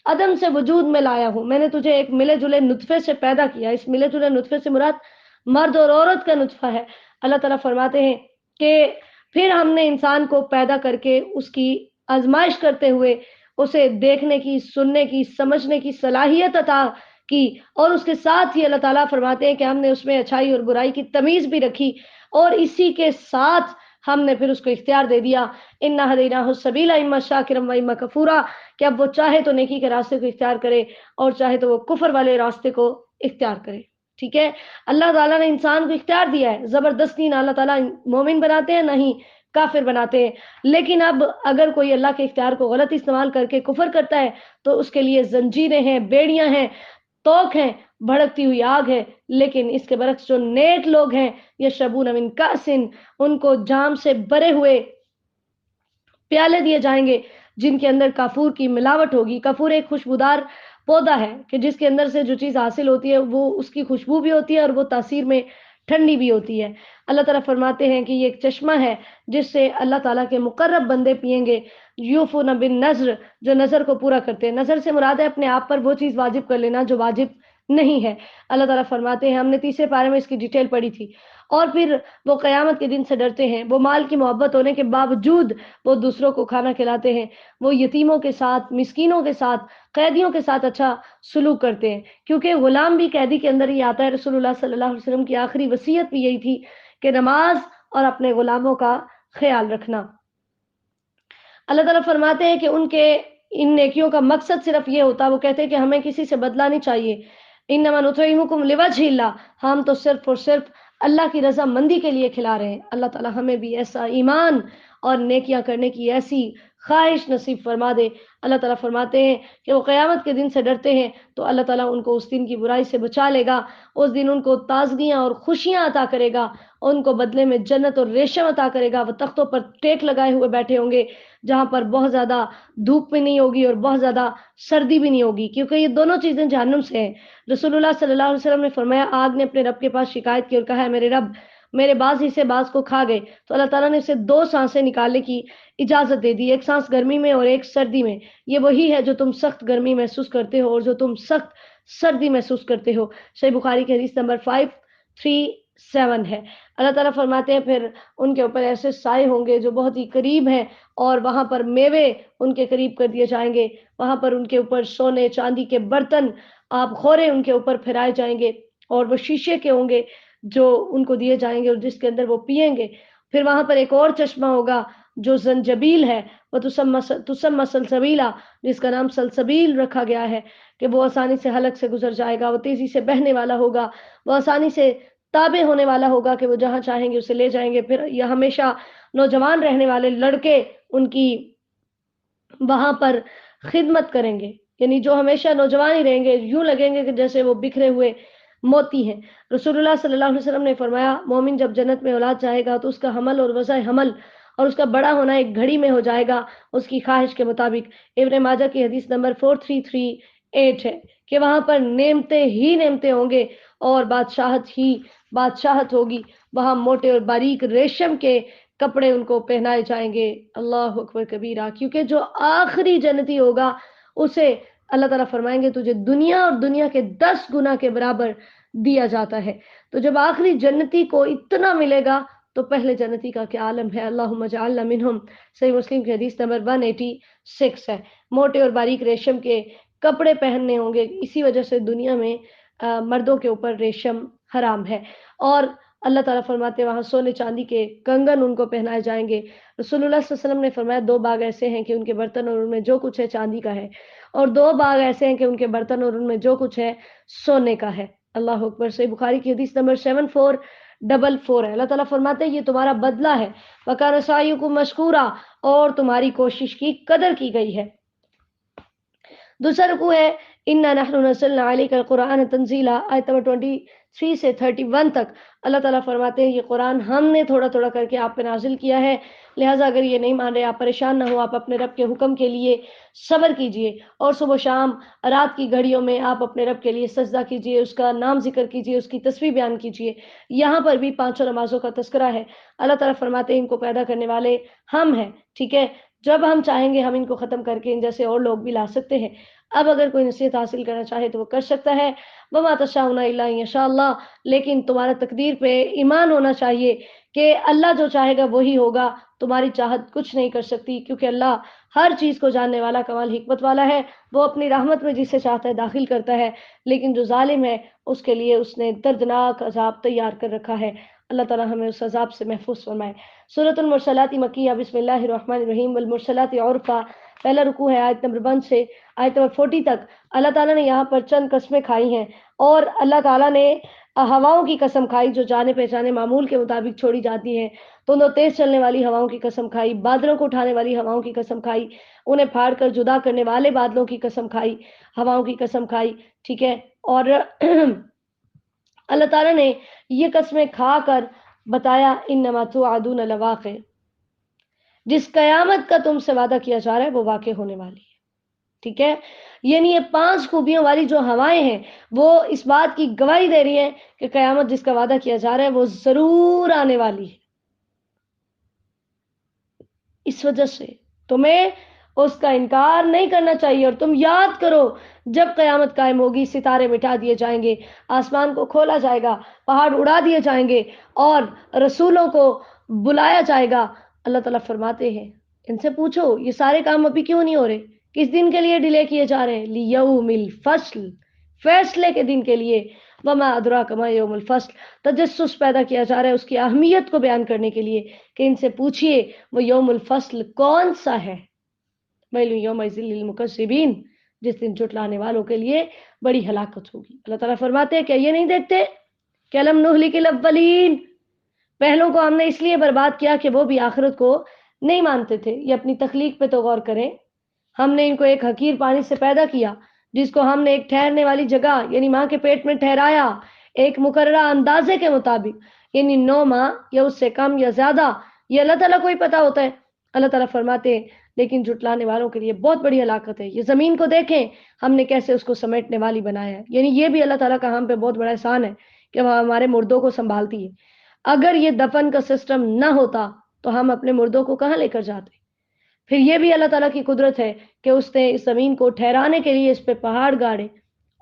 عدم سے وجود میں لایا ہوں، میں نے تجھے ایک ملے جلے نطفے سے پیدا کیا۔ اس ملے جلے نطفے سے مراد مرد اور عورت کا نطفہ ہے۔ اللہ تعالیٰ فرماتے ہیں کہ پھر ہم نے انسان کو پیدا کر کے اس کی آزمائش کرتے ہوئے اسے دیکھنے کی، سننے کی، سمجھنے کی صلاحیت عطا کی، اور اس کے ساتھ ہی اللہ تعالیٰ فرماتے ہیں کہ ہم نے اس میں اچھائی اور برائی کی تمیز بھی رکھی، اور اسی کے ساتھ ہم نے پھر اس کو اختیار دے دیا، انا ہدیناہ السبیل اما شاکرا و اما کفورا، کہ اب وہ چاہے تو نیکی کے راستے کو اختیار کرے اور چاہے تو وہ کفر والے راستے کو اختیار کرے۔ ٹھیک ہے، اللہ تعالیٰ نے انسان کو اختیار دیا ہے، زبردستی نہ اللہ تعالیٰ مومن بناتے ہیں نہ ہی کافر بناتے ہیں، لیکن اب اگر کوئی اللہ کے اختیار کو غلط استعمال کر کے کفر کرتا ہے تو اس کے لیے زنجیریں ہیں، بیڑیاں ہیں، توق ہیں، بھڑکتی ہوئی آگ ہے۔ لیکن اس کے برعکس جو نیک لوگ ہیں، یشربون من کأسن، ان کو جام سے بھرے ہوئے پیالے دیے جائیں گے جن کے اندر کافور کی ملاوٹ ہوگی۔ کافور ایک خوشبودار پودا ہے کہ جس کے اندر سے جو چیز حاصل ہوتی ہے وہ اس کی خوشبو بھی ہوتی ہے اور وہ تاثیر میں ٹھنڈی بھی ہوتی ہے۔ اللہ تعالیٰ فرماتے ہیں کہ یہ ایک چشمہ ہے جس سے اللہ تعالیٰ کے مقرب بندے پئیں گے، یوفون بالنذر، جو نظر کو پورا کرتے ہیں۔ نظر سے مراد ہے اپنے آپ پر وہ چیز واجب کر لینا جو واجب نہیں ہے۔ اللہ تعالیٰ فرماتے ہیں، ہم نے تیسرے پارے میں اس کی ڈیٹیل پڑھی تھی، اور پھر وہ قیامت کے دن سے ڈرتے ہیں، وہ مال کی محبت ہونے کے باوجود وہ دوسروں کو کھانا کھلاتے ہیں، وہ یتیموں کے ساتھ، مسکینوں کے ساتھ، قیدیوں کے ساتھ اچھا سلوک کرتے ہیں، کیونکہ غلام بھی قیدی کے اندر ہی آتا ہے۔ رسول اللہ صلی اللہ علیہ وسلم کی آخری وصیت بھی یہی تھی کہ نماز اور اپنے غلاموں کا خیال رکھنا۔ اللہ تعالیٰ فرماتے ہیں کہ ان کے ان نیکیوں کا مقصد صرف یہ ہوتا، وہ کہتے ہیں کہ ہمیں کسی سے بدلہ نہیں چاہیے، انما نطعمکم لوجہ اللہ، ہم تو صرف اور صرف اللہ کی رضا مندی کے لیے کھلا رہے ہیں۔ اللہ تعالیٰ ہمیں بھی ایسا ایمان اور نیکیاں کرنے کی ایسی خواہش نصیب فرما دے۔ اللہ تعالیٰ فرماتے ہیں کہ وہ قیامت کے دن سے ڈرتے ہیں تو اللہ تعالیٰ ان کو اس دن کی برائی سے بچا لے گا، اس دن ان کو تازگیاں اور خوشیاں عطا کرے گا، ان کو بدلے میں جنت اور ریشم عطا کرے گا، وہ تختوں پر ٹیک لگائے ہوئے بیٹھے ہوں گے جہاں پر بہت زیادہ دھوپ بھی نہیں ہوگی اور بہت زیادہ سردی بھی نہیں ہوگی، کیونکہ یہ دونوں چیزیں جہنم سے ہیں۔ رسول اللہ صلی اللہ علیہ وسلم نے فرمایا، آگ نے اپنے رب کے پاس شکایت کی اور کہا ہے میرے رب، میرے بعض حصے بعض کو کھا گئے، تو اللہ تعالیٰ نے اسے دو سانسیں نکالنے کی اجازت دے دی، ایک سانس گرمی میں اور ایک سردی میں۔ یہ وہی ہے جو تم سخت گرمی محسوس کرتے ہو اور جو تم سخت سردی محسوس کرتے ہو۔ صحیح بخاری کی حدیث نمبر 537 ہے۔ اللہ تعالیٰ فرماتے ہیں پھر ان کے اوپر ایسے سائے ہوں گے جو بہت ہی قریب ہیں، اور وہاں پر میوے ان کے قریب کر دیے جائیں گے، وہاں پر ان کے اوپر سونے چاندی کے برتن، آپ خورے ان کے اوپر پھیرائے جائیں گے، اور وہ شیشے کے ہوں گے جو ان کو دیے جائیں گے اور جس کے اندر وہ پئیں گے۔ پھر وہاں پر ایک اور چشمہ ہوگا جو زنجبیل ہے، وہ تسمى سلسبیلا، جس کا نام سلسبیل رکھا گیا ہے کہ وہ آسانی سے حلق سے گزر جائے گا، وہ تیزی سے بہنے والا ہوگا، وہ آسانی سے تابع ہونے والا ہوگا کہ وہ جہاں چاہیں گے اسے لے جائیں گے۔ پھر یہ ہمیشہ نوجوان رہنے والے لڑکے ان کی وہاں پر خدمت کریں گے، یعنی جو ہمیشہ نوجوان ہی رہیں گے، یوں لگیں گے کہ جیسے وہ بکھرے ہوئے موتی ہیں۔ رسول اللہ صلی اللہ علیہ وسلم نے فرمایا، مومن جب جنت میں اولاد چاہے گا تو اس کا حمل اور وضع حمل اور اس کا بڑا ہونا ایک گھڑی میں ہو جائے گا اس کی خواہش کے مطابق۔ ابن ماجہ کی حدیث نمبر 4338 ہے کہ وہاں پر نعمتیں ہی نعمتیں ہوں گے اور بادشاہت ہی بادشاہت ہوگی، وہاں موٹے اور باریک ریشم کے کپڑے ان کو پہنائے جائیں گے۔ اللہ اکبر کبیرہ، کیونکہ جو آخری جنتی ہوگا اسے اللہ تعالیٰ فرمائیں گے تجھے دنیا اور دنیا کے 10 گنا کے برابر دیا جاتا ہے۔ تو جب آخری جنتی کو اتنا ملے گا تو پہلے جنتی کا کیا عالم ہے۔ اللہم اجعلنا منہم۔ صحیح مسلم کی حدیث نمبر 186 ہے۔ موٹے اور باریک ریشم کے کپڑے پہننے ہوں گے، اسی وجہ سے دنیا میں مردوں کے اوپر ریشم حرام ہے، اور اللہ تعالیٰ فرماتے ہیں وہاں سونے چاندی کے کنگن ان کو پہنائے جائیں گے۔ رسول اللہ صلی اللہ علیہ وسلم نے فرمایا 2 باغ ایسے ہیں کہ ان کے برتن اور ان میں جو کچھ ہے چاندی کا ہے، اور 2 باغ ایسے ہیں کہ ان کے برتن اور ان میں جو کچھ ہے سونے کا ہے۔ اللہ اکبر۔ صحیح بخاری کی حدیث نمبر 7444 ہے۔ اللہ تعالیٰ فرماتے ہیں یہ تمہارا بدلہ ہے، وَكَانَ سَعْيُكُم مَشْكُورًا، اور تمہاری کوشش کی قدر کی گئی ہے۔ دوسرا رکوع ہے اِنَّا نَحْنُ نَزَّلْنَا عَلَيْكَ الْقُرْآنَ تَنزِيلًا، آیت نمبر 3 سے 31 تک اللہ تعالیٰ فرماتے ہیں یہ قرآن ہم نے تھوڑا تھوڑا کر کے آپ پہ نازل کیا ہے، لہٰذا اگر یہ نہیں مان رہے آپ پریشان نہ ہو، آپ اپنے رب کے حکم کے لیے صبر کیجئے، اور صبح و شام رات کی گھڑیوں میں آپ اپنے رب کے لیے سجدہ کیجئے، اس کا نام ذکر کیجئے، اس کی تسبیح بیان کیجئے۔ یہاں پر بھی 5 نمازوں کا تذکرہ ہے۔ اللہ تعالیٰ فرماتے ہیں ان کو پیدا کرنے والے ہم ہیں، ٹھیک ہے، جب ہم چاہیں گے ہم ان کو ختم کر کے ان جیسے اور لوگ بھی لا سکتے ہیں۔ اب اگر کوئی نصیحت حاصل کرنا چاہے تو وہ کر سکتا ہے، وما تشاؤون الا ان یشاء اللہ، لیکن تمہارا تقدیر پہ ایمان ہونا چاہیے کہ اللہ جو چاہے گا وہی ہوگا، تمہاری چاہت کچھ نہیں کر سکتی، کیونکہ اللہ ہر چیز کو جاننے والا کمال حکمت والا ہے، وہ اپنی رحمت میں جسے چاہتا ہے داخل کرتا ہے، لیکن جو ظالم ہے اس کے لیے اس نے دردناک عذاب تیار کر رکھا ہے۔ اللہ تعالیٰ ہمیں اس عذاب سے محفوظ فرمائے۔ سورۃ المرسلات مکیہ، بسم اللہ الرحمن الرحیم، والمرسلات عرفا، پہلا رکوع ہے آیت نمبر 1 سے آیت نمبر 40 تک۔ اللہ تعالیٰ نے یہاں پر چند قسمیں کھائی ہیں، اور اللہ تعالیٰ نے ہواؤں کی قسم کھائی جو جانے پہچانے معمول کے مطابق چھوڑی جاتی ہیں، تو انہوں تیز چلنے والی ہواؤں کی قسم کھائی، بادلوں کو اٹھانے والی ہواؤں کی قسم کھائی، انہیں پھاڑ کر جدا کرنے والے بادلوں کی قسم کھائی، ہواؤں کی قسم کھائی، ٹھیک ہے، اور اللہ تعالیٰ نے یہ قسمیں کھا کر بتایا انما توعدون لواقع، جس قیامت کا تم سے وعدہ کیا جا رہا ہے وہ واقع ہونے والی ہے، ٹھیک ہے۔ یعنی یہ 5 خوبیوں والی جو ہوائیں ہیں وہ اس بات کی گواہی دے رہی ہیں کہ قیامت جس کا وعدہ کیا جا رہا ہے وہ ضرور آنے والی ہے۔ اس وجہ سے تمہیں اس کا انکار نہیں کرنا چاہیے، اور تم یاد کرو جب قیامت قائم ہوگی، ستارے مٹا دیے جائیں گے، آسمان کو کھولا جائے گا، پہاڑ اڑا دیے جائیں گے، اور رسولوں کو بلایا جائے گا۔ اللہ تعالیٰ فرماتے ہیں ان سے پوچھو یہ سارے کام ابھی کیوں نہیں ہو رہے، کس دن کے لیے ڈیلے کیے جا رہے ہیں؟ لیوم الفصل، فیصلے کے دن کے لیے۔ وما ادراک ما یوم الفصل، تجسس پیدا کیا جا رہا ہے اس کی اہمیت کو بیان کرنے کے لیے کہ ان سے پوچھئے وہ یوم الفصل کون سا ہے۔ ویل یومئذ للمکذبین، جس دن جھٹلانے والوں کے لیے بڑی ہلاکت ہوگی۔ اللہ تعالیٰ فرماتے ہیں کیا یہ نہیں دیکھتے کہ الم نہلک الاولین، پہلوں کو ہم نے اس لیے برباد کیا کہ وہ بھی آخرت کو نہیں مانتے تھے۔ یہ اپنی تخلیق پہ تو غور کریں، ہم نے ان کو ایک حقیر پانی سے پیدا کیا، جس کو ہم نے ایک ٹھہرنے والی جگہ یعنی ماں کے پیٹ میں ٹھہرایا، ایک مقررہ اندازے کے مطابق، یعنی 9 ماہ یا اس سے کم یا زیادہ، یہ اللہ تعالیٰ کو ہی پتا ہوتا ہے۔ اللہ تعالیٰ فرماتے ہیں لیکن جھٹلانے والوں کے لیے بہت بڑی ہلاکت ہے۔ یہ زمین کو دیکھیں ہم نے کیسے اس کو سمیٹنے والی بنایا ہے، یعنی یہ بھی اللہ تعالیٰ کا ہم پہ بہت بڑا احسان ہے کہ وہ ہمارے مردوں کو سنبھالتی ہے۔ اگر یہ دفن کا سسٹم نہ ہوتا تو ہم اپنے مردوں کو کہاں لے کر جاتے؟ پھر یہ بھی اللہ تعالیٰ کی قدرت ہے کہ اس نے اس زمین کو ٹھہرانے کے لیے اس پہ پہاڑ گاڑے،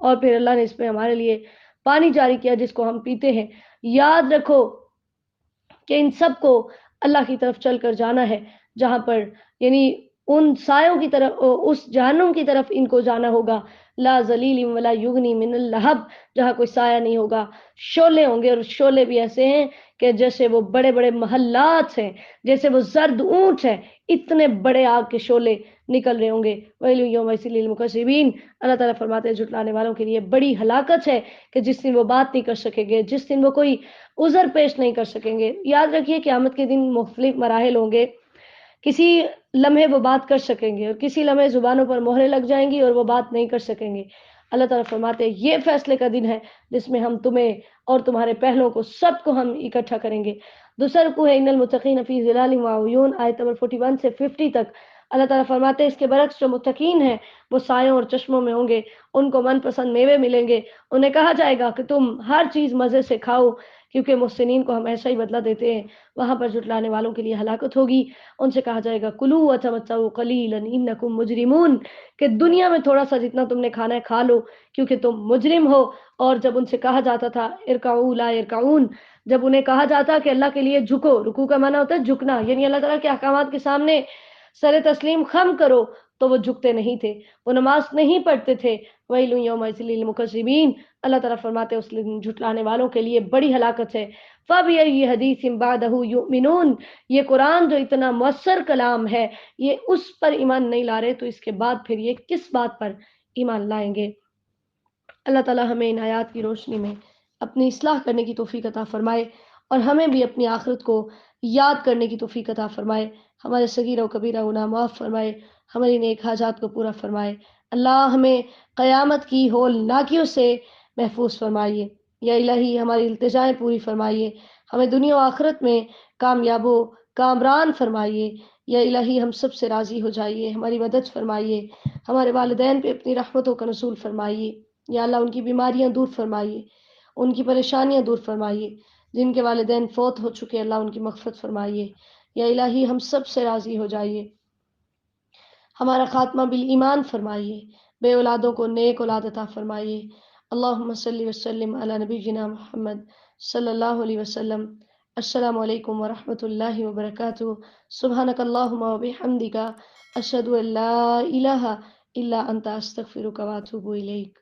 اور پھر اللہ نے اس پہ ہمارے لیے پانی جاری کیا جس کو ہم پیتے ہیں۔ یاد رکھو کہ ان سب کو اللہ کی طرف چل کر جانا ہے، جہاں پر یعنی ان سایوں کی طرف، اس جہنم کی طرف ان کو جانا ہوگا، لا ذلیل ولا یغنی من اللہب، جہاں کوئی سایہ نہیں ہوگا، شعلے ہوں گے، اور شعلے بھی ایسے ہیں کہ جیسے وہ بڑے بڑے محلات ہیں، جیسے وہ زرد اونٹ ہے، اتنے بڑے آگ کے شعلے نکل رہے ہوں گے۔ ویل یومئذ للمکذبین، اللہ تعالیٰ فرماتے ہیں جھٹلانے والوں کے لیے بڑی ہلاکت ہے کہ جس دن وہ بات نہیں کر سکیں گے، جس دن وہ کوئی عذر پیش نہیں کر سکیں گے۔ یاد رکھیے قیامت کے دن مختلف مراحل ہوں گے، کسی لمحے وہ بات کر سکیں گے، اور کسی لمحے زبانوں پر مہریں لگ جائیں گی اور وہ بات نہیں کر سکیں گے۔ اللہ تعالیٰ فرماتے ہیں یہ فیصلے کا دن ہے جس میں ہم تمہیں اور تمہارے پہلوں کو سب کو ہم اکٹھا کریں گے۔ دوسرا رکوع ہے ان المتقین فی ظلال و عیون، آیت نمبر 41 سے 50 تک۔ اللہ تعالیٰ فرماتے ہیں اس کے برعکس جو متقین ہیں وہ سایوں اور چشموں میں ہوں گے، ان کو من پسند میوے ملیں گے، انہیں کہا جائے گا کہ تم ہر چیز مزے سے کھاؤ کیونکہ محسنین کو ہم ایسا ہی بدلہ دیتے ہیں۔ وہاں پر جھٹلانے والوں کے لیے ہلاکت ہوگی، ان سے کہا جائے گا کلوا وتمتعوا قلیلا انکم مجرمون، کہ دنیا میں تھوڑا سا جتنا تم نے کھانا ہے کھا لو کیونکہ تم مجرم ہو۔ اور جب ان سے کہا جاتا تھا ارکعوا لا ارکعون، جب انہیں کہا جاتا کہ اللہ کے لیے جھکو، رکوع کا معنی ہوتا ہے جھکنا، یعنی اللہ تعالیٰ کے احکامات کے سامنے سر تسلیم خم کرو، تو وہ جھکتے نہیں تھے، وہ نماز نہیں پڑھتے تھے۔ ویل یومئذ للمکذبین، اللہ تعالیٰ فرماتے ہیں اس دن جھٹلانے والوں کے لیے بڑی ہلاکت ہے۔ فَبِأَيِّ حَدِيثٍ بَعْدَهُ يُؤْمِنُونَ، یہ قرآن جو اتنا مؤثر کلام ہے، یہ اس پر ایمان نہیں لا رہے تو اس کے بعد پھر یہ کس بات پر ایمان لائیں گے؟ اللہ تعالیٰ ہمیں ان آیات کی روشنی میں اپنی اصلاح کرنے کی توفیق عطا فرمائے، اور ہمیں بھی اپنی آخرت کو یاد کرنے کی توفیق عطا فرمائے، ہمارے صغیرہ و کبیرہ گناہ معاف فرمائے، ہماری نیک حاجات کو پورا فرمائے۔ اللہ ہمیں قیامت کی ہول ناکیوں سے محفوظ فرمائیے۔ یا الہی ہماری التجائیں پوری فرمائیے، ہمیں دنیا و آخرت میں کامیاب و کامران فرمائیے۔ یا الہی ہم سب سے راضی ہو جائیے، ہماری مدد فرمائیے، ہمارے والدین پہ اپنی رحمتوں کا نزول فرمائیے۔ یا اللہ ان کی بیماریاں دور فرمائیے، ان کی پریشانیاں دور فرمائیے، جن کے والدین فوت ہو چکے اللہ ان کی مغفرت فرمائیے۔ یا الہی ہم سب سے راضی ہو جائیے، ہمارا خاتمہ بالایمان فرمائیے، بے اولادوں کو نیک اولاد عطا فرمائیے۔ اللہم صلی وسلم علی نبینا محمد صلی اللہ علیہ وسلم۔ السلام علیکم ورحمۃ اللہ وبرکاتہ۔ سبحانک اللہم وبحمدک، اشہد ان لا الہ الا انت، استغفرک واتوب الیک۔